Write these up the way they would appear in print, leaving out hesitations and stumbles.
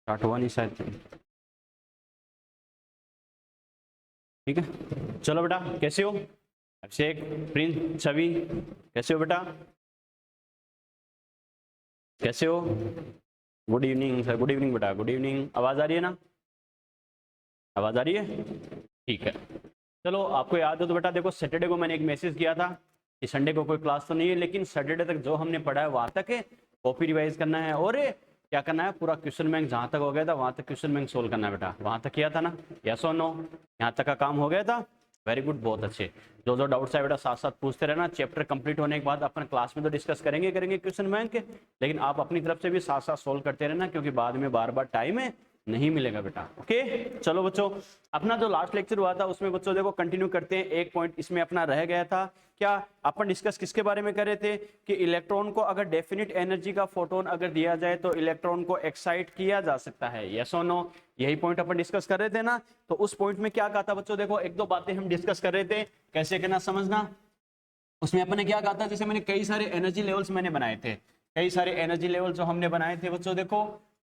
Start हुआ नहीं शायद। ठीक है, चलो बेटा कैसे हो? अभिषेक, प्रिंस, छवि, कैसे हो बेटा? कैसे हो? Good evening sir, good evening बेटा, गुड इवनिंग। आवाज़ आ रही है ना? आवाज़ आ रही है? ठीक है। चलो आपको याद हो तो बेटा देखो, सैटरडे को मैंने एक मैसेज किया था कि संडे को कोई क्लास तो नहीं है, लेकिन सैटरडे तक जो हमने पढ़ा है वहाँ तक है, कॉपी रिवाइज करना है और क्या करना है, पूरा क्वेश्चन बैंक जहाँ तक हो गया था वहाँ तक क्वेश्चन बैंक सोल्व करना है बेटा। वहाँ तक किया था ना? यस और नो? यहाँ तक का काम हो गया था? वेरी गुड, बहुत अच्छे। जो जो डाउट्स है बेटा साथ साथ पूछते रहना। चैप्टर कंप्लीट होने के बाद अपन क्लास में तो डिस्कस करेंगे क्वेश्चन बैंक, लेकिन आप अपनी तरफ से भी साथ साथ सोल्व करते रहना, क्योंकि बाद में बार बार टाइम है नहीं मिलेगा बेटा। ओके चलो बच्चों, अपना जो लास्ट लेक्चर हुआ था उसमें बच्चों देखो कंटिन्यू करते हैं। एक पॉइंट इसमें अपना रह गया था, क्या अपन डिस्कस किसके बारे में कर रहे थे कि इलेक्ट्रॉन को अगर डेफिनिट एनर्जी का फोटोन अगर दिया जाए तो इलेक्ट्रॉन को एक्साइट किया जा सकता है, यस और नो? यही पॉइंट अपन डिस्कस कर रहे थे ना। तो उस पॉइंट में क्या कहा था बच्चों, देखो एक दो बातें हम डिस्कस कर रहे थे, कैसे करना समझना। उसमें अपन ने क्या कहा था, जैसे मैंने कई सारे एनर्जी लेवल्स मैंने बनाए थे, कई सारे एनर्जी लेवल जो हमने बनाए थे बच्चों देखो,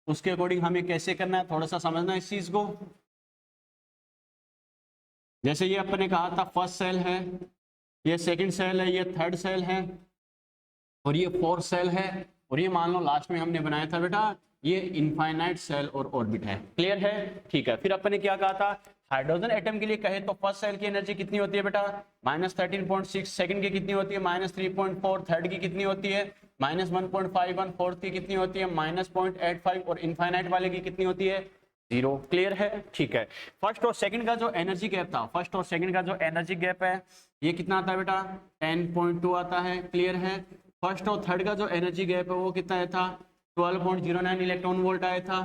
उसके अकॉर्डिंग हमें कैसे करना है थोड़ा सा समझना इस चीज को। जैसे ये अपन ने कहा था फर्स्ट सेल है, ये सेकंड सेल है, ये थर्ड सेल है और ये फोर्थ सेल है, और ये मान लो लास्ट में हमने बनाया था बेटा ये इनफाइनाइट सेल और ऑर्बिट है। क्लियर है? ठीक है। फिर अपन ने क्या कहा था, हाइड्रोजन एटम के लिए कहे तो फर्स्ट सेल की एनर्जी कितनी होती है बेटा, -13.6, सेकंड की कितनी होती है -3.4, थर्ड की कितनी होती है -1.51, फोर्थ की कितनी होती है -0.85 और इनफाइनाइट वाले की कितनी होती है 0। क्लियर है? ठीक है। फर्स्ट और सेकंड का जो एनर्जी गैप था, फर्स्ट और सेकंड का जो एनर्जी गैप है ये कितना आता है बेटा 10.2 आता है। क्लियर है? फर्स्ट और थर्ड का जो एनर्जी गैप है वो कितना आया था 12.09 इलेक्ट्रॉन वोल्ट आया था।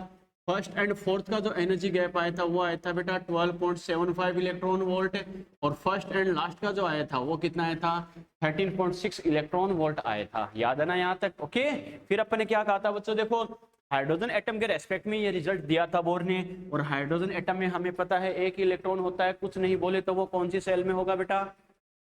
फर्स्ट एंड फोर्थ का जो एनर्जी गैप आया था वो आया था बेटा 12.75 इलेक्ट्रॉन वोल्ट, और फर्स्ट एंड लास्ट का जो आया था वो कितना आया था 13.6 इलेक्ट्रॉन वोल्ट आया था। याद है ना यहाँ तक? ओके। फिर अपन ने क्या कहा था बच्चों, देखो हाइड्रोजन एटम के रेस्पेक्ट में ये रिजल्ट दिया था बोर ने, और हाइड्रोजन एटम में हमें पता है एक इलेक्ट्रॉन होता है, कुछ नहीं बोले तो वो कौन सी सेल में होगा बेटा,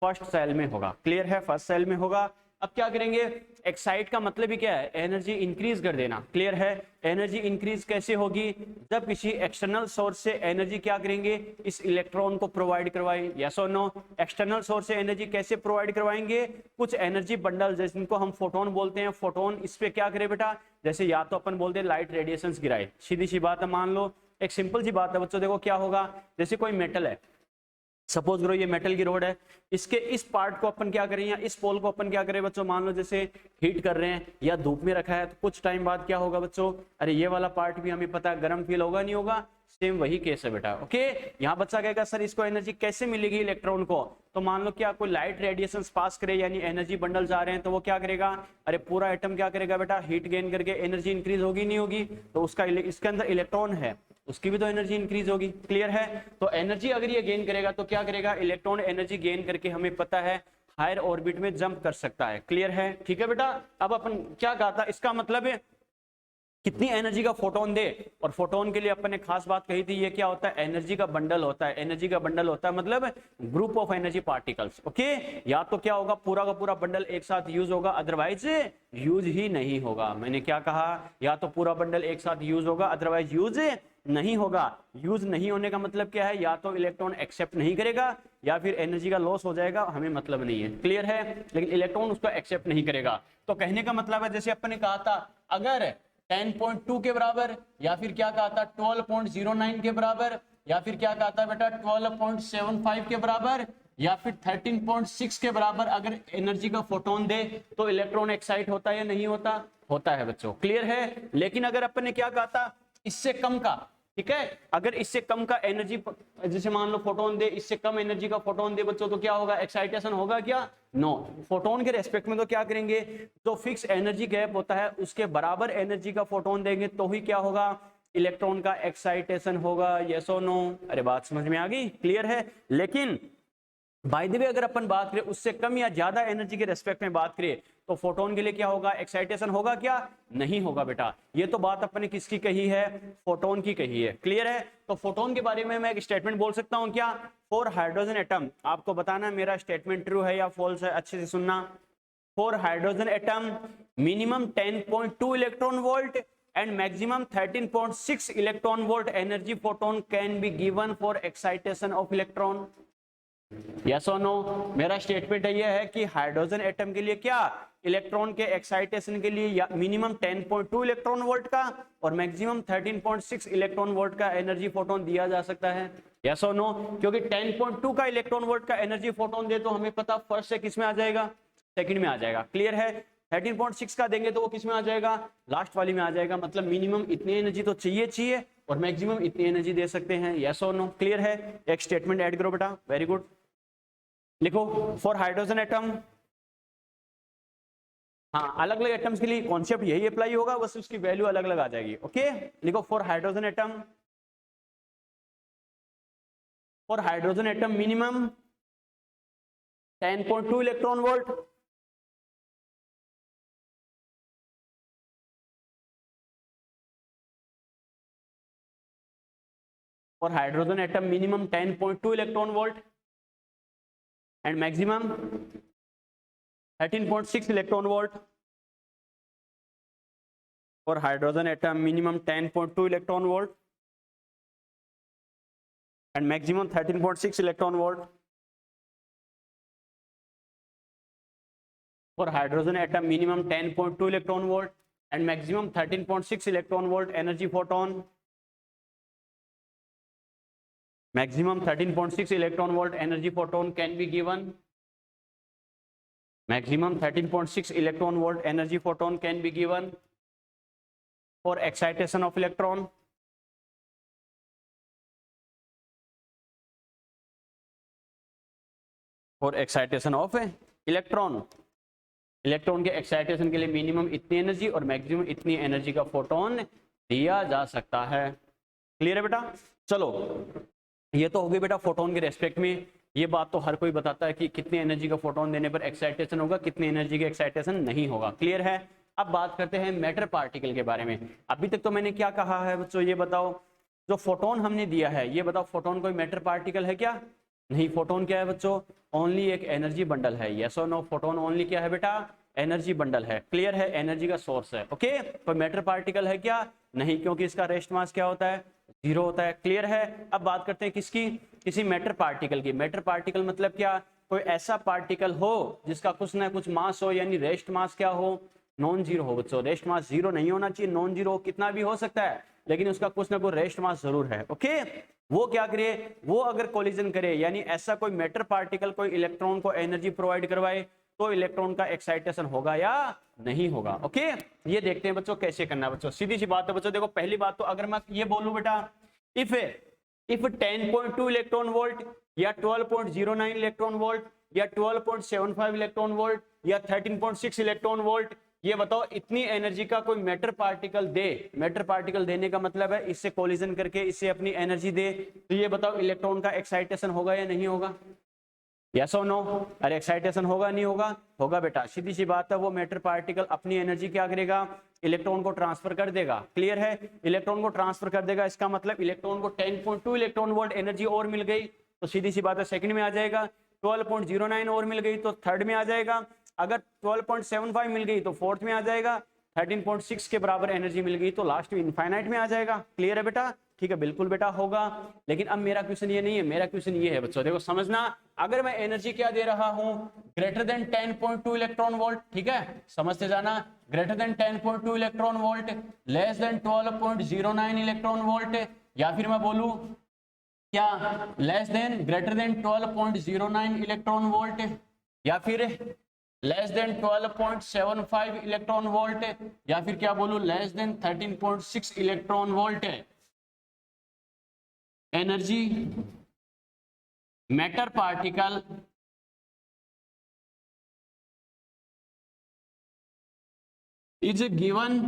फर्स्ट सेल में होगा। क्लियर है? फर्स्ट सेल में होगा। अब क्या करेंगे, एक्साइट का मतलब ही क्या है, एनर्जी इंक्रीज कर देना। क्लियर है? एनर्जी इंक्रीज कैसे होगी, जब किसी एक्सटर्नल सोर्स से एनर्जी क्या करेंगे, इस इलेक्ट्रॉन को प्रोवाइड करवाएं। यस और नो? एक्सटर्नल सोर्स से एनर्जी कैसे प्रोवाइड करवाएंगे, कुछ एनर्जी बंडल जिनको हम फोटोन बोलते हैं, फोटोन इस पे क्या करे बेटा, जैसे या तो अपन बोलते हैं लाइट रेडिएशन गिराए, सीधी सी बात है। मान लो एक सिंपल सी बात है बच्चों, देखो क्या होगा, जैसे कोई मेटल है, सपोज करो ये मेटल की रोड है, इसके इस पार्ट को अपन क्या करें या इस पोल को अपन क्या करें बच्चों, मान लो जैसे हीट कर रहे हैं या धूप में रखा है, तो कुछ टाइम बाद क्या होगा बच्चों, अरे ये वाला पार्ट भी हमें पता है गर्म फील होगा नहीं होगा, सेम वही केस है बेटा। ओके, यहाँ बच्चा कहेगा सर इसको एनर्जी कैसे मिलेगी इलेक्ट्रॉन को, तो मान लो क्या कोई लाइट रेडिएशन पास करे यानी एनर्जी बंडल जा रहे हैं, तो वो क्या करेगा, अरे पूरा एटम क्या करेगा बेटा, हीट गेन करके एनर्जी इंक्रीज होगी नहीं होगी, तो उसका इसके अंदर इलेक्ट्रॉन है उसकी भी तो एनर्जी इंक्रीज होगी। क्लियर है? तो एनर्जी अगर ये गेन करेगा तो क्या करेगा, इलेक्ट्रॉन एनर्जी गेन करके हमें पता है हायर ऑर्बिट में जंप कर सकता है। क्लियर है? ठीक है बेटा। अब अपन क्या कहा था, इसका मतलब है कितनी एनर्जी का फोटोन दे, और फोटोन के लिए अपन ने खास बात कही थी ये क्या होता है, एनर्जी का बंडल होता है। एनर्जी का बंडल होता है मतलब group of energy particles. Okay, या तो क्या होगा पूरा का पूरा बंडल एक साथ यूज होगा, अदरवाइज यूज ही नहीं होगा। मैंने क्या कहा, या तो पूरा बंडल एक साथ यूज होगा अदरवाइज यूज नहीं होगा। यूज नहीं होने का मतलब क्या है, या तो इलेक्ट्रॉन एक्सेप्ट नहीं करेगा या फिर एनर्जी का लॉस हो जाएगा, हमें मतलब नहीं है। क्लियर है? लेकिन इलेक्ट्रॉन उसको एक्सेप्ट नहीं करेगा। तो कहने का मतलब है जैसे अपन ने कहा था अगर 10.2 के बराबर, या फिर क्या कहा था 12.09 के बराबर, या फिर क्या कहा था बेटा 12.75 के बराबर, या फिर 13.6 के बराबर अगर एनर्जी का फोटोन दे तो इलेक्ट्रॉन एक्साइट होता है या नहीं होता, होता है बच्चों। क्लियर है? लेकिन अगर अपन ने क्या कहा था इससे कम का, ठीक है, अगर इससे कम का एनर्जी जैसे मान लो फोटोन दे, इससे कम एनर्जी का फोटोन दे बच्चों, तो क्या होगा, एक्साइटेशन होगा क्या, नो। फोटोन के रेस्पेक्ट में तो क्या करेंगे, जो फिक्स एनर्जी गैप होता है उसके बराबर एनर्जी का फोटोन देंगे तो ही क्या होगा, इलेक्ट्रॉन का एक्साइटेशन होगा। यस और नो? अरे बात समझ में आ गई? क्लियर है? लेकिन बाय द वे अगर अपन बात करें उससे कम या ज्यादा एनर्जी के रेस्पेक्ट में बात करें तो फोटोन के लिए क्या होगा, एक्साइटेशन होगा क्या, नहीं होगा बेटा। ये तो बात अपन ने किसकी कही है, फोटोन की कही है। क्लियर है? तो फोटोन के बारे में मैं एक स्टेटमेंट बोल सकता हूं क्या, फॉर हाइड्रोजन एटम, आपको बताना मेरा स्टेटमेंट ट्रू है या फॉल्स है, अच्छे से सुनना। For hydrogen atom minimum 10.2 electron volt and maximum 13.6 electron volt energy photon can be given for excitation of electron. Yes और नो? मेरा स्टेटमेंट ये है कि हाइड्रोजन एटम के लिए क्या इलेक्ट्रॉन के एक्साइटेशन के लिए मिनिमम 10.2 इलेक्ट्रॉन वोल्ट का और मैक्सिमम 13.6 इलेक्ट्रॉन वोल्ट का एनर्जी फोटोन दिया जा सकता है. यस और नो? क्योंकि 10.2 का इलेक्ट्रॉन वोल्ट का एनर्जी फोटोन दे तो हमें पता फर्स्ट से किस में आ जाएगा, सेकंड में आ जाएगा. क्लियर है? 13.6 का देंगे तो वो किस में आ जाएगा, लास्ट वाली में आ जाएगा. मतलब मिनिमम इतनी एनर्जी तो चाहिए और मैक्सिमम इतनी एनर्जी दे सकते हैं. यस और नो? क्लियर है? एक स्टेटमेंट ऐड करो बेटा. Very good. लिखो फॉर हाइड्रोजन एटम. हाँ, अलग अलग एटम्स के लिए कॉन्सेप्ट यही अप्लाई होगा, बस उसकी वैल्यू अलग अलग आ जाएगी. ओके, लिखो for hydrogen atom. For hydrogen atom minimum 10.2 electron volt. For hydrogen atom minimum 10.2 electron volt and maximum 13.6 electron volt. For hydrogen atom minimum 10.2 electron volt and maximum 13.6 electron volt. For hydrogen atom minimum 10.2 electron volt and maximum 13.6 electron volt energy photon. Maximum 13.6 electron volt energy photon can be given. Maximum 13.6 electron volt energy photon can be given for excitation of electron. For excitation of electron. Electron के excitation के लिए minimum इतनी energy और maximum इतनी energy का photon दिया जा सकता है. क्लियर है बेटा? चलो, ये तो हो गई बेटा फोटोन के रेस्पेक्ट में. ये बात तो हर कोई बताता है कि कितनी एनर्जी का फोटोन देने पर एक्साइटेशन होगा, कितनी एनर्जी का एक्साइटेशन नहीं होगा. क्लियर है? अब बात करते हैं मैटर पार्टिकल के बारे में. अभी तक तो मैंने क्या कहा है बच्चों, ये बताओ. जो फोटोन हमने दिया है, ये बताओ फोटोन कोई मैटर पार्टिकल है क्या? नहीं. फोटोन क्या है बच्चों? ओनली एक एनर्जी बंडल है. यस और नो? फोटोन ओनली क्या है बेटा? एनर्जी बंडल है. क्लियर है? एनर्जी का सोर्स है. ओके, कोई मैटर पार्टिकल है क्या? नहीं, क्योंकि इसका रेस्ट मास क्या होता है? जीरो होता है. क्लियर है? अब बात करते हैं किसकी? किसी मैटर पार्टिकल की. मैटर पार्टिकल मतलब क्या? कोई ऐसा पार्टिकल हो जिसका कुछ ना कुछ मास हो, यानी रेस्ट मास क्या हो? नॉन जीरो हो बच्चों. रेस्ट मास जीरो नहीं होना चाहिए. नॉन जीरो कितना भी हो सकता है, लेकिन उसका कुछ ना कुछ रेस्ट मास जरूर है. ओके, वो क्या करे? वो अगर कोलिजन करे, यानी ऐसा कोई मैटर पार्टिकल कोई इलेक्ट्रॉन को एनर्जी प्रोवाइड करवाए, तो इलेक्ट्रॉन का एक्साइटेशन होगा या नहीं होगा. ओके, ये देखते हैं बच्चों कैसे करना है. बच्चों सीधी सी बात है बच्चों. देखो पहली बात तो अगर मैं ये बोलूं बेटा, इफ 10.2 इलेक्ट्रॉन वोल्ट या 12.09 इलेक्ट्रॉन वोल्ट या 12.75 इलेक्ट्रॉन वोल्ट या 13.6 इलेक्ट्रॉन वोल्ट, ये बताओ इतनी एनर्जी का कोई मैटर पार्टिकल दे. मैटर पार्टिकल देने का मतलब है इससे कोलिजन करके इससे अपनी एनर्जी दे, तो ये बताओ इलेक्ट्रॉन का एक्साइटेशन होगा या नहीं होगा? यस और नो? अरे एक्साइटेशन होगा नहीं होगा? होगा बेटा. सीधी सी बात है, वो मैटर पार्टिकल अपनी एनर्जी क्या करेगा? इलेक्ट्रॉन को ट्रांसफर कर देगा. क्लियर है? इलेक्ट्रॉन को ट्रांसफर कर देगा, इसका मतलब इलेक्ट्रॉन को 10.2 इलेक्ट्रॉन वोल्ट एनर्जी और मिल गई, तो सीधी सी बात है सेकंड में आ जाएगा. 12.09 और मिल गई तो थर्ड में आ जाएगा. अगर 12.75 मिल गई तो फोर्थ में आ जाएगा. 13.6 के बराबर एनर्जी मिल गई तो लास्ट में इनफाइनाइट में आ जाएगा. क्लियर है बेटा? ठीक है, बिल्कुल बेटा होगा. लेकिन अब मेरा क्वेश्चन ये नहीं है. मेरा क्वेश्चन ये है बच्चों, देखो समझना. अगर मैं एनर्जी क्या दे रहा हूं? Greater than 10.2 electron volt. ठीक है, समझते जाना. Greater than 10.2 electron volt, less than 12.09 electron volt, या फिर मैं बोलूं क्या less than greater than 12.09 electron volt, या फिर लेस देन 12.75 इलेक्ट्रॉन वोल्ट, या फिर क्या बोलूं less than 13.6 electron volt. Energy matter particle is given,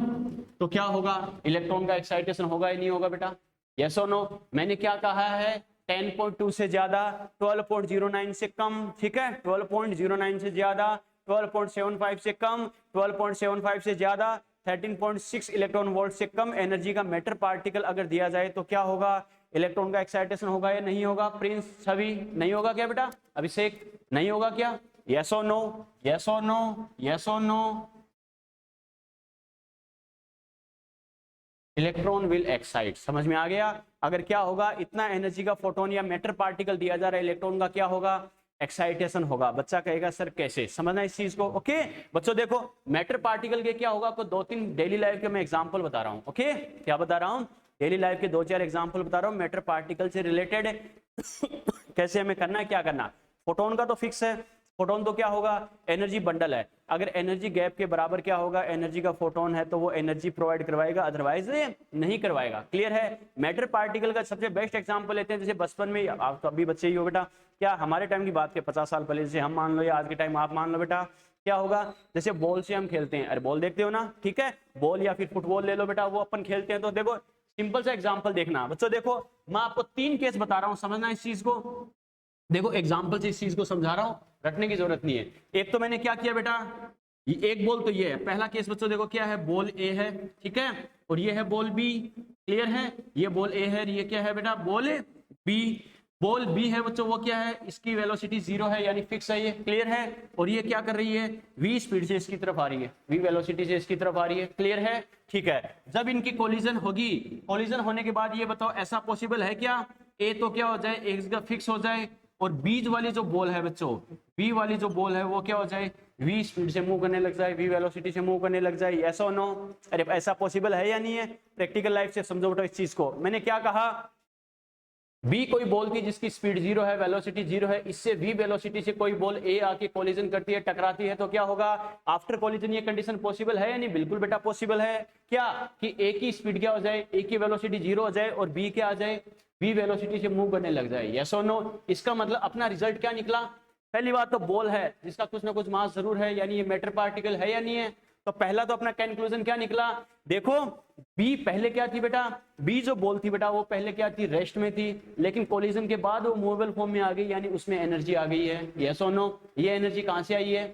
तो क्या होगा? इलेक्ट्रॉन का एक्साइटेशन होगा या नहीं होगा बेटा? यस और नो? मैंने क्या कहा है? 10.2 से ज्यादा, 12.09 से कम. ठीक है, 12.09 से ज्यादा, 12.75 से कम, 12.75 से ज्यादा, 13.6 इलेक्ट्रॉन वोल्ट से कम एनर्जी का मैटर पार्टिकल अगर दिया जाए तो क्या होगा? इलेक्ट्रॉन का एक्साइटेशन होगा या नहीं होगा? प्रिंस छवि नहीं होगा क्या बेटा? अभिषेक नहीं होगा क्या? यस और नो? यस और नो? यस और नो? Electron will excite. समझ में आ गया? अगर क्या होगा, इतना एनर्जी का फोटोन या मैटर पार्टिकल दिया जा रहा है, इलेक्ट्रॉन का क्या होगा, एक्साइटेशन होगा। बच्चा कहेगा सर कैसे, समझना इस चीज को। ओके बच्चों देखो, मैटर पार्टिकल के क्या होगा, आपको 2-3 डेली लाइफ के मैं एग्जांपल बता रहा हूँ। ओके क्या बता रहा हूँ, डेली लाइफ के 2-4 एग्जांपल बता रहा हूँ मैटर पार्टिकल से रिलेटेड कैसे हमें करना है, क्या करना। फोटोन का तो फिक्स है, फोटोन तो क्या होगा, एनर्जी बंडल है। अगर एनर्जी गैप के बराबर क्या होगा, एनर्जी का फोटोन है, तो वो एनर्जी प्रोवाइड करवाएगा, अदरवाइज नहीं करवाएगा। क्लियर है? मैटर पार्टिकल का सबसे बेस्ट एग्जांपल लेते हैं, जैसे बचपन में, आप तो अभी बच्चे ही हो बेटा, क्या हमारे टाइम की बात के 50 साल पहले, जैसे हम मान लो या आज के टाइम आप मान लो बेटा, क्या होगा, जैसे बॉल से हम खेलते हैं, अरे बॉल देखते हो ना, ठीक है, बॉल या फिर फुटबॉल ले लो बेटा, वो अपन खेलते हैं। तो देखो सिंपल सा एग्जांपल देखना बच्चों, देखो मैं आपको 3 केस बता रहा हूं, समझना इस चीज को। देखो एग्जांपल से इस चीज को समझा रहा हूं, रटने की जरूरत नहीं है। एक तो मैंने क्या किया बेटा, एक बॉल तो ये है, पहला केस बच्चों देखो क्या है, बॉल ए है, ठीक है, और ये है बॉल बी। क्लियर है? ये बॉल ए है, ये क्या है बेटा, बॉल बी। बॉल बी है बच्चों, वो क्या है, इसकी वेलोसिटी 0 है, यानी फिक्स है ये। क्लियर है? और ये क्या कर रही है, v स्पीड से इसकी तरफ आ रही है, v वेलोसिटी से इसकी तरफ आ रही है। क्लियर है? ठीक है, जब इनकी कोलिजन होगी, कोलिजन होने के बाद ये बताओ ऐसा पॉसिबल है क्या, ए तो क्या हो जाए, एक जगह फिक्स हो जाए, और बीच वाली जो बॉल है बच्चों, बी वाली जो बॉल है वो क्या हो जाए, v स्पीड से मूव करने लग जाए, v वेलोसिटी से मूव करने लग जाए। यस और नो? अरे ऐसा पॉसिबल है या नहीं है? प्रैक्टिकल लाइफ से समझो बेटा इस चीज को। मैंने क्या कहा, बी कोई बॉल थी जिसकी स्पीड 0 है, वेलोसिटी 0 है, इससे v वेलोसिटी से कोई बॉल ए आके कोलिजन करती है, टकराती है, तो क्या होगा, आफ्टर कोलिजन ये कंडीशन पॉसिबल है या नहीं? बिल्कुल बेटा पॉसिबल है। क्या कि ए की स्पीड क्या हो जाए, ए की वेलोसिटी 0 हो जाए, और बी क्या आ जाए, v वेलोसिटी से मूव करने लग जाए। यस और नो? इसका मतलब अपना रिजल्ट क्या निकला, पहली बात तो बॉल है जिसका कुछ ना कुछ मास जरूर है, यानी ये मैटर पार्टिकल है या नहीं है। तो पहला तो अपना कंक्लूजन क्या निकला, देखो बी पहले क्या थी बेटा, बी जो बॉल थी बेटा वो पहले क्या थी, रेस्ट में थी, लेकिन कोलिजन के बाद वो मूवेबल फॉर्म में आ गई, यानी उसमें एनर्जी आ गई है। यस और नो? ये एनर्जी कहां से आई है,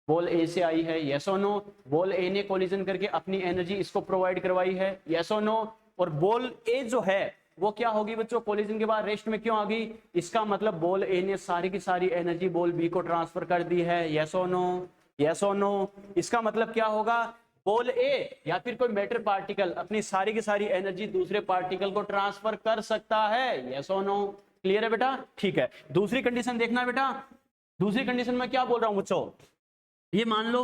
बॉल ए से आई है। यस और नो? बॉल ए ने कोलिजन करके अपनी एनर्जी इसको प्रोवाइड करवाई है। यस और नो? और बॉल ए जो है वो क्या होगी बच्चों, कोलिजन के बाद रेस्ट में क्यों आ गई, इसका मतलब बॉल ए ने सारी की सारी एनर्जी बॉल बी को ट्रांसफर कर दी है। यस और नो? यस और नो? इसका मतलब क्या होगा, बॉल ए या फिर कोई मैटर पार्टिकल अपनी सारी की सारी एनर्जी दूसरे पार्टिकल को ट्रांसफर कर सकता है। यस और नो? क्लियर है बेटा? ठीक है, दूसरी कंडीशन देखना बेटा, दूसरी कंडीशन में क्या बोल रहा हूं बच्चों, ये मान लो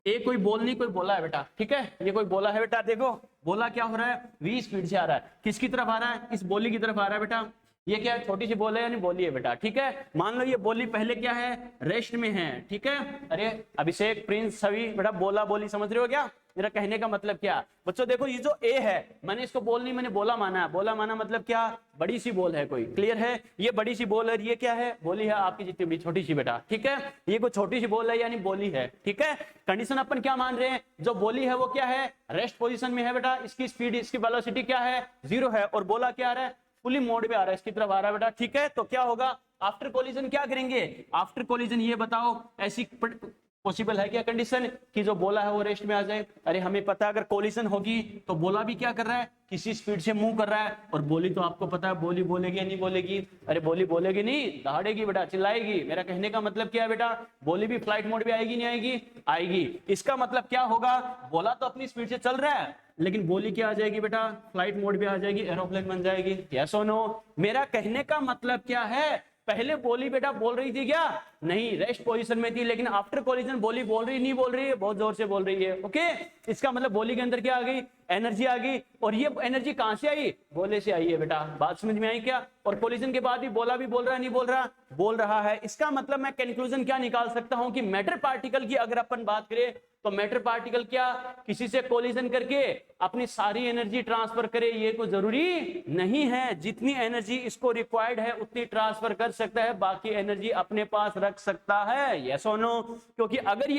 ए कोई बॉल नहीं, कोई बोला है बेटा, ठीक है, ये कोई बोला है बेटा, देखो बोला क्या हो रहा है, v स्पीड से आ रहा है, किसकी तरफ आ रहा है, इस बोली की तरफ आ रहा है बेटा। ये क्या है, छोटी सी बॉल है यानी बोली है बेटा, ठीक है। मान लो ये बोली पहले क्या है, रेस्ट में है, ठीक है। अरे अभिषेक, प्रिंस, सभी बेटा बोला बोली समझ रहे हो क्या, मेरा कहने का मतलब क्या बच्चों, देखो ये जो ए है, मैंने इसको बॉल नहीं, मैंने बोला माना है। बोला माना मतलब क्या, बड़ी सी बॉल है कोई। क्लियर है? ये बड़ी सी बॉल है, ये क्या है, बोली है आपकी जितनी भी छोटी सी बेटा, ठीक है। ये कोई छोटी सी बॉल है यानी बोली है, ठीक है। कंडीशन अपन क्या मान रहे हैं, जो बोली है वो क्या है, रेस्ट पोजीशन में है बेटा, इसकी स्पीड, इसकी वेलोसिटी क्या है, 0 है, और बोला क्या आ रहा है, फुली मोड पे आ रहा है, इसकी तरफ आ रहा है बेटा, ठीक है। तो क्या होगा, आफ्टर कोलिजन क्या करेंगे, आफ्टर कोलिजन ये बताओ ऐसी पॉसिबल है क्या कंडीशन कि जो बोला है वो रेस्ट में आ जाए। अरे हमें पता है अगर कोलिजन होगी तो बोला भी क्या कर रहा है, किसी स्पीड से मूव कर रहा है, और बोली तो आपको पता है बोली बोलेगी या नहीं बोलेगी, अरे बोली बोलेगी नहीं, दहाड़ेगी बेटा, चिल्लाएगी। मेरा कहने का मतलब क्या है बेटा, बोली भी फ्लाइट मोड पे आएगी नहीं आएगी, आएगी। इसका मतलब क्या होगा, बोला तो अपनी स्पीड से चल रहा है, लेकिन बोली क्या आ जाएगी बेटा, फ्लाइट मोड पे आ जाएगी, एरोप्लेन बन जाएगी। यस और नो? मेरा कहने का मतलब क्या है, पहले बोली बेटा बोल रही थी क्या, नहीं, रेस्ट पोजीशन में थी, लेकिन आफ्टर कोलिजन बोली बोल रही नहीं बोल रही है, बहुत जोर से बोल रही है। ओके, इसका मतलब बोली के अंदर क्या आ गई, एनर्जी आ गई, और ये एनर्जी कहां से आई, बोले से आई है बेटा। बात समझ में आई क्या? और कोलिजन के बाद भी बोला भी बोल रहा है नहीं बोल रहा, बोल रहा है। इसका मतलब मैं कंक्लूजन क्या निकाल सकता हूं कि मैटर पार्टिकल की अगर अपन बात करें तो मैटर पार्टिकल क्या किसी से कोलिजन करके अपनी सारी एनर्जी ट्रांसफर करे, ये कोई जरूरी नहीं है। जितनी एनर्जी इसको रिक्वायर्ड है उतनी ट्रांसफर कर सकता है, बाकी एनर्जी अपने पास रख सकता है। यस और नो? क्योंकि अगर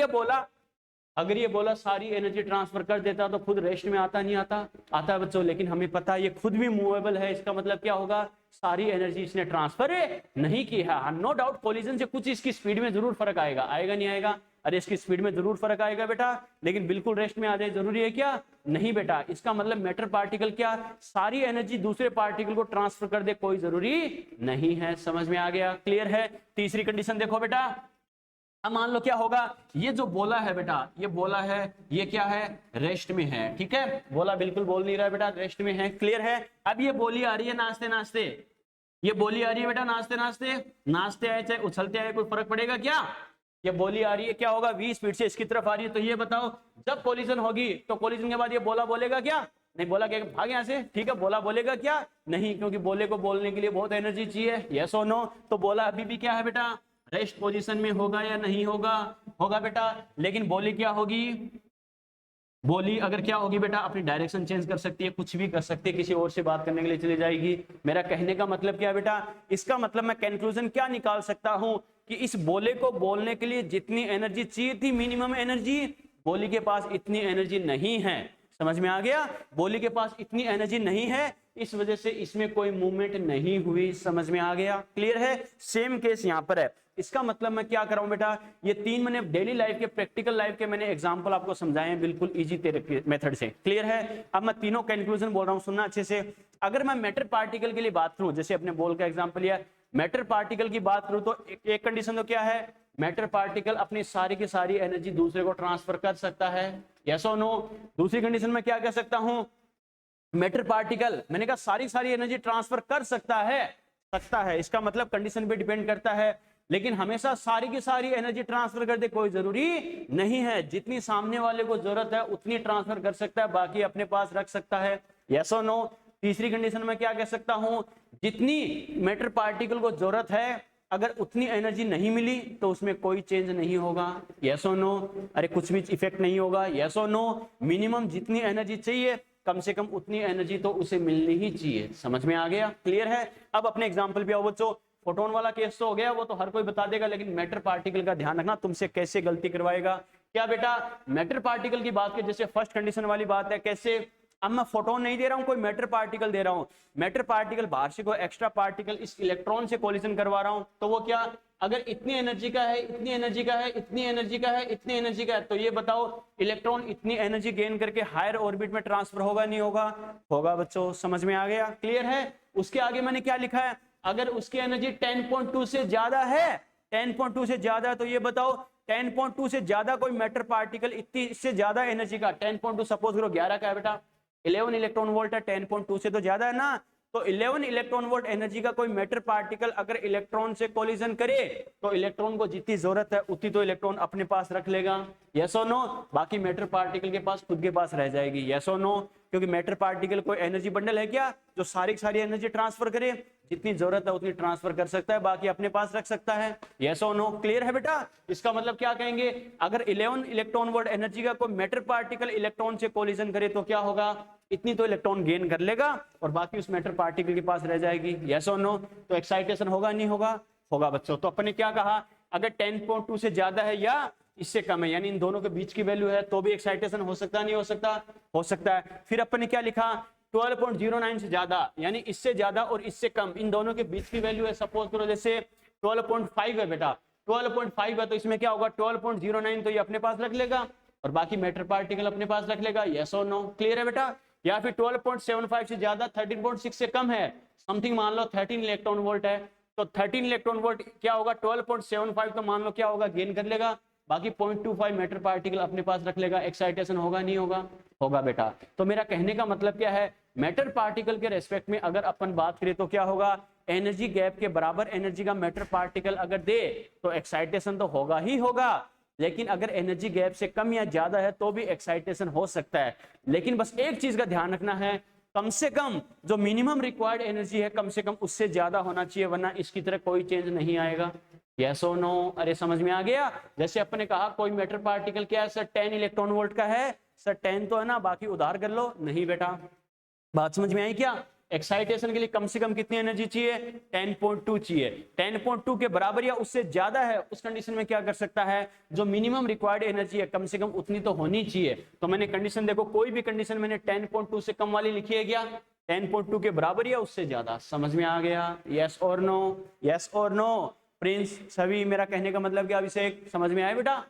ये बोला सारी एनर्जी ट्रांसफर कर देता तो खुद रेस्ट में आता नहीं आता, आता है बच्चों, लेकिन हमें पता है ये खुद भी मूवेबल है। इसका मतलब क्या होगा, सारी एनर्जी इसने ट्रांसफर नहीं की है। नो डाउट कोलिजन से कुछ इसकी स्पीड में जरूर फर्क आएगा, आएगा नहीं आएगा, अरे इसकी स्पीड में जरूर फर्क आएगा बेटा, लेकिन बिल्कुल रेस्ट में आ जाए जरूरी है क्या, नहीं बेटा। इसका मतलब मैटर पार्टिकल क्या सारी एनर्जी दूसरे पार्टिकल को ट्रांसफर कर दे, कोई जरूरी नहीं है। समझ में आ गया? क्लियर है? तीसरी कंडीशन देखो बेटा, अब मान लो क्या होगा, ये जो बोला है बेटा, ये बोला है, ये क्या है, रेस्ट में है, ठीक है, बोला बिल्कुल बोल नहीं रहा है बेटा, रेस्ट में है, क्लियर है। अब ये बोली आ रही है नाचते नाचते, ये बोली आ रही है बेटा नाचते नाचते, नाचते आए चाहे उछलते आए कोई फर्क पड़ेगा क्या? ये बोली आ रही है, क्या होगा, 20 स्पीड से इसकी तरफ आ रही है, तो ये बताओ जब कोलिजन होगी तो कोलिजन के बाद ये बोला बोलेगा क्या? नहीं, बोला क्या भाग यहाँ से, ठीक है, बोला बोलेगा क्या? नहीं, क्योंकि बोले को बोलने के लिए बहुत एनर्जी चाहिए, यस और नो। तो बोला अभी भी क्या है बेटा, रेस्ट पोजीशन में होगा या नहीं होगा? होगा बेटा। लेकिन बोली क्या होगी, बोली अगर क्या होगी बेटा, अपनी डायरेक्शन चेंज कर सकती है, कुछ भी कर सकती है, किसी और से बात करने के लिए चली जाएगी। मेरा कहने का मतलब क्या है बेटा, इसका मतलब मैं कंक्लूजन क्या निकाल सकता हूं कि इस बोले को बोलने के लिए जितनी एनर्जी चाहिए थी, मिनिमम एनर्जी, बोली के पास इतनी एनर्जी नहीं है। समझ में आ गया? बोली के पास इतनी एनर्जी नहीं है, इस वजह से इसमें कोई मूवमेंट नहीं हुई। समझ में आ गया? क्लियर है? सेम केस यहां पर है। इसका मतलब मैं क्या कर रहा हूं बेटा, ये तीन मैंने डेली लाइफ के, प्रैक्टिकल लाइफ के मैंने एग्जांपल आपको समझाए हैं बिल्कुल इजी मेथड से। क्लियर है? अब मैं तीनों कंक्लूजन बोल रहा हूं, सुनना अच्छे से। अगर मैं मैटर पार्टिकल के लिए बात करूं, जैसे अपने बॉल का एग्जांपल लिया, मैटर पार्टिकल की बात करूं तो एक कंडीशन तो क्या है, मैटर पार्टिकल अपनी सारी की सारी एनर्जी दूसरे को ट्रांसफर कर सकता है, यस और नो। दूसरी कंडीशन में क्या कह सकता हूं, मैटर पार्टिकल, मैंने कहा सारी एनर्जी ट्रांसफर कर सकता है, इसका मतलब कंडीशन पे डिपेंड करता है। लेकिन हमेशा सारी की सारी एनर्जी ट्रांसफर कर दे कोई जरूरी नहीं है, जितनी सामने वाले को जरूरत है उतनी ट्रांसफर कर सकता है, बाकी अपने पास रख सकता है, यस और नो। तीसरी कंडीशन में क्या कह सकता हूं, जितनी मैटर पार्टिकल को जरूरत है अगर उतनी एनर्जी नहीं मिली तो उसमें कोई चेंज नहीं होगा, यस और नो। अरे कुछ भी इफेक्ट नहीं होगा, यस और नो। मिनिमम जितनी एनर्जी चाहिए कम से कम उतनी एनर्जी तो उसे मिलनी ही चाहिए। समझ में आ गया? क्लियर है? अब अपने एग्जांपल पे आओ बच्चों। फोटोन वाला केस तो हो गया, वो तो हर कोई बता देगा, लेकिन मैटर पार्टिकल का ध्यान रखना, तुमसे कैसे गलती करवाएगा। क्या बेटा, मैटर पार्टिकल की बात की, जैसे फर्स्ट कंडीशन वाली बात है, कैसे, अब मैं फोटोन नहीं दे रहा हूं, कोई मैटर पार्टिकल दे रहा हूं, मैटर पार्टिकल बाहर से कोई एक्स्ट्रा पार्टिकल इस इलेक्ट्रॉन से कोलिजन करवा रहा हूं, तो वो क्या, अगर इतनी एनर्जी का है, इतनी एनर्जी का है, इतनी एनर्जी का है, इतनी एनर्जी का है, तो ये बताओ इलेक्ट्रॉन इतनी एनर्जी गेन करके हायर ऑर्बिट में ट्रांसफर होगा नहीं होगा? होगा बच्चों। समझ में आ गया? क्लियर है? उसके आगे मैंने क्या लिखा है, अगर उसकी एनर्जी 10.2 से ज्यादा है, 10.2 से ज्यादा है, तो ये बताओ 10.2 से ज्यादा कोई मैटर पार्टिकल इतनी इससे ज्यादा एनर्जी का, 10.2 सपोज करो 11 का है बेटा, 11 इलेक्ट्रॉन वोल्ट है, 10.2 से तो ज्यादा है ना, तो 11 इलेक्ट्रॉन वोल्ट एनर्जी का कोई मैटर पार्टिकल अगर इलेक्ट्रॉन से कोलिजन करे तो इलेक्ट्रॉन को जितनी जरूरत है उतनी तो इलेक्ट्रॉन अपने पास रख लेगा, यस और नो। बाकी मैटर पार्टिकल के पास खुद के पास रह जाएगी, यस और नो। क्योंकि मैटर पार्टिकल कोई एनर्जी बंडल है क्या जो सारी की सारी एनर्जी ट्रांसफर करे, जितनी जरूरत है उतनी ट्रांसफर कर सकता है, बाकी अपने पास रख सकता है, यस और नो। क्लियर है बेटा? इसका मतलब क्या कहेंगे, अगर 11 इलेक्ट्रॉन वोल्ट एनर्जी का कोई मैटर पार्टिकल इलेक्ट्रॉन से कोलिजन करे तो क्या होगा, इतनी तो इलेक्ट्रॉन गेन कर लेगा और बाकी उस मैटर पार्टिकल के पास रह जाएगी, यस और नो। तो एक्साइटेशन होगा नहीं होगा? होगा बच्चों। तो अपन ने क्या कहा, अगर 10.2 से ज्यादा है या इससे कम है, यानी इन दोनों के बीच की वैल्यू है, तो भी एक्साइटेशन हो सकता है, नहीं हो सकता? हो सकता है। फिर अपन ने क्या लिखा, 12.09 से ज्यादा, यानी इससे ज्यादा और इससे कम, इन दोनों के बीच की वैल्यू है, सपोज करो जैसे 12.5 है बेटा, 12.5 है, तो इसमें क्या होगा, 12.09 तो ये अपने पास रख लेगा और बाकी मैटर पार्टिकल अपने पास रख लेगा, यस और नो। क्लियर है बेटा? या फिर 12.75 से ज्यादा, 13.6 से कम है, समथिंग मान लो 13 इलेक्ट्रॉन वोल्ट है, तो 13 इलेक्ट्रॉन वोल्ट क्या होगा, 12.75 तो मान लो क्या होगा, गेन कर लेगा, बाकी 0.25 मैटर पार्टिकल अपने पास रख लेगा। एक्साइटेशन होगा नहीं होगा? होगा बेटा। तो मेरा कहने का मतलब क्या है, मैटर पार्टिकल के रेस्पेक्ट में अगर अपन बात करें तो क्या होगा, एनर्जी गैप के बराबर एनर्जी का मैटर पार्टिकल अगर दे तो एक्साइटेशन तो होगा ही होगा, लेकिन अगर एनर्जी गैप से कम या ज्यादा है तो भी एक्साइटेशन हो सकता है। लेकिन बस एक चीज का ध्यान रखना है, कम से कम जो मिनिमम रिक्वायर्ड एनर्जी है कम से कम उससे ज्यादा होना चाहिए, वरना इसकी तरह कोई चेंज नहीं आएगा, यस और नो। अरे समझ में आ गया? जैसे अपन ने कहा कोई मैटर पार्टिकल क्या है सर, 10 इलेक्ट्रॉन वोल्ट का है सर, 10 तो है ना, बाकी उधार कर लो, नहीं बेटा। बात समझ में आई क्या? एक्साइटेशन के लिए कम से कम कितनी एनर्जी चाहिए, 10.2 चाहिए, 10.2 के बराबर या उससे ज्यादा है, उस कंडीशन में क्या कर सकता है, जो मिनिमम रिक्वायर्ड एनर्जी है कम से कम उतनी तो होनी चाहिए। तो मैंने कंडीशन देखो, कोई भी कंडीशन मैंने 10.2 से कम वाली लिखी है क्या, 10.2 के बराबर या उससे ज्यादा। समझ में आ गया? यस और नो, यस और नो। प्रिंस, सभी, मेरा कहने का मतलब क्या, अभिषेक, समझ में आया बेटा?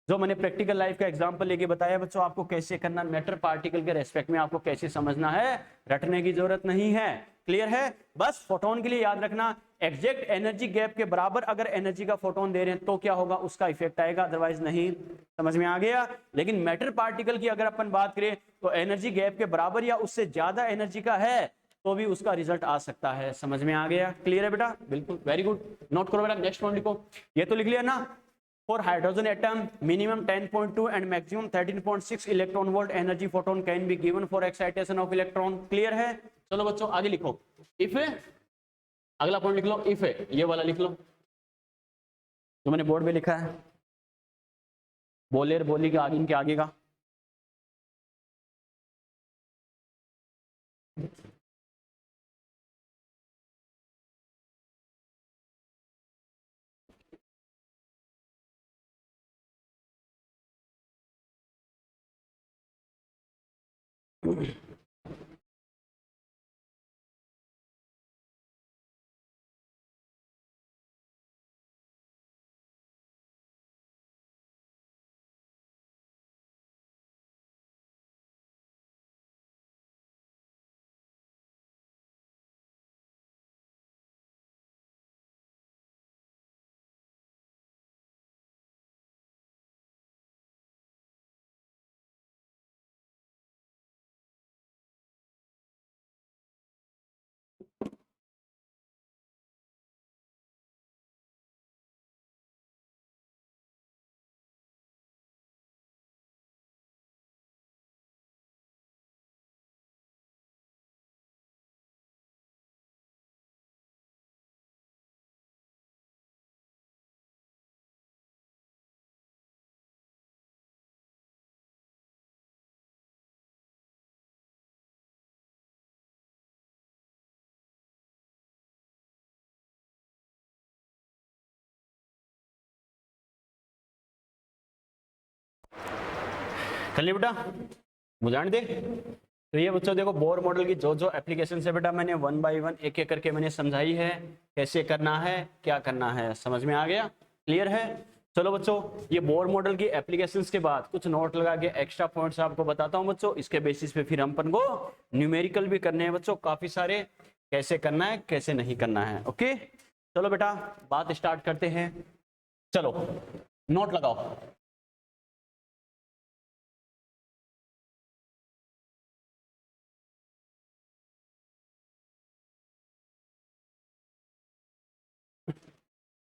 जो मैंने प्रैक्टिकल लाइफ का एग्जांपल लेके बताया बच्चों, आपको कैसे करना, मैटर पार्टिकल के रेस्पेक्ट में आपको कैसे समझना है, रटने की जरूरत नहीं है। क्लियर है? बस फोटोन के लिए याद रखना, एग्जैक्ट एनर्जी गैप के बराबर अगर एनर्जी का फोटोन दे रहे हैं तो क्या होगा, उसका इफेक्ट आएगा, अदरवाइज नहीं। समझ में आ गया? लेकिन मैटर पार्टिकल की अगर अपन बात करें तो एनर्जी गैप के बराबर या उससे ज्यादा एनर्जी का है तो भी उसका रिजल्ट आ सकता है। समझ में आ गया? क्लियर है बेटा? बिल्कुल, वेरी गुड। नोट करो बेटा, नेक्स्ट वन लिखो। ये तो लिख लिया ना। For hydrogen atom, minimum 10.2 and maximum 13.6 electron volt energy photon can be given for excitation of electron. Clear है? चलो बच्चों आगे लिखो। If अगला पॉइंट लिख लो, if ये वाला लिख लो जो मैंने बोर्ड पे लिखा है, बोले और बोली के आगे, इनके आगे का। कर लिया बेटा? बुझाने दे। तो ये बच्चों देखो, बोर मॉडल की जो जो एप्लीकेशन है बेटा मैंने वन बाय वन एक एक करके मैंने समझाई है, कैसे करना है, क्या करना है। समझ में आ गया? क्लियर है? चलो बच्चों, ये बोर मॉडल की एप्लीकेशंस के बाद कुछ नोट लगा के एक्स्ट्रा पॉइंट्स आपको बताता हूँ बच्चों। इसके बेसिस पे फिर हम अपन को न्यूमेरिकल भी करने हैं बच्चों, काफी सारे, कैसे करना है कैसे नहीं करना है। ओके चलो बेटा, बात स्टार्ट करते हैं। चलो नोट लगाओ।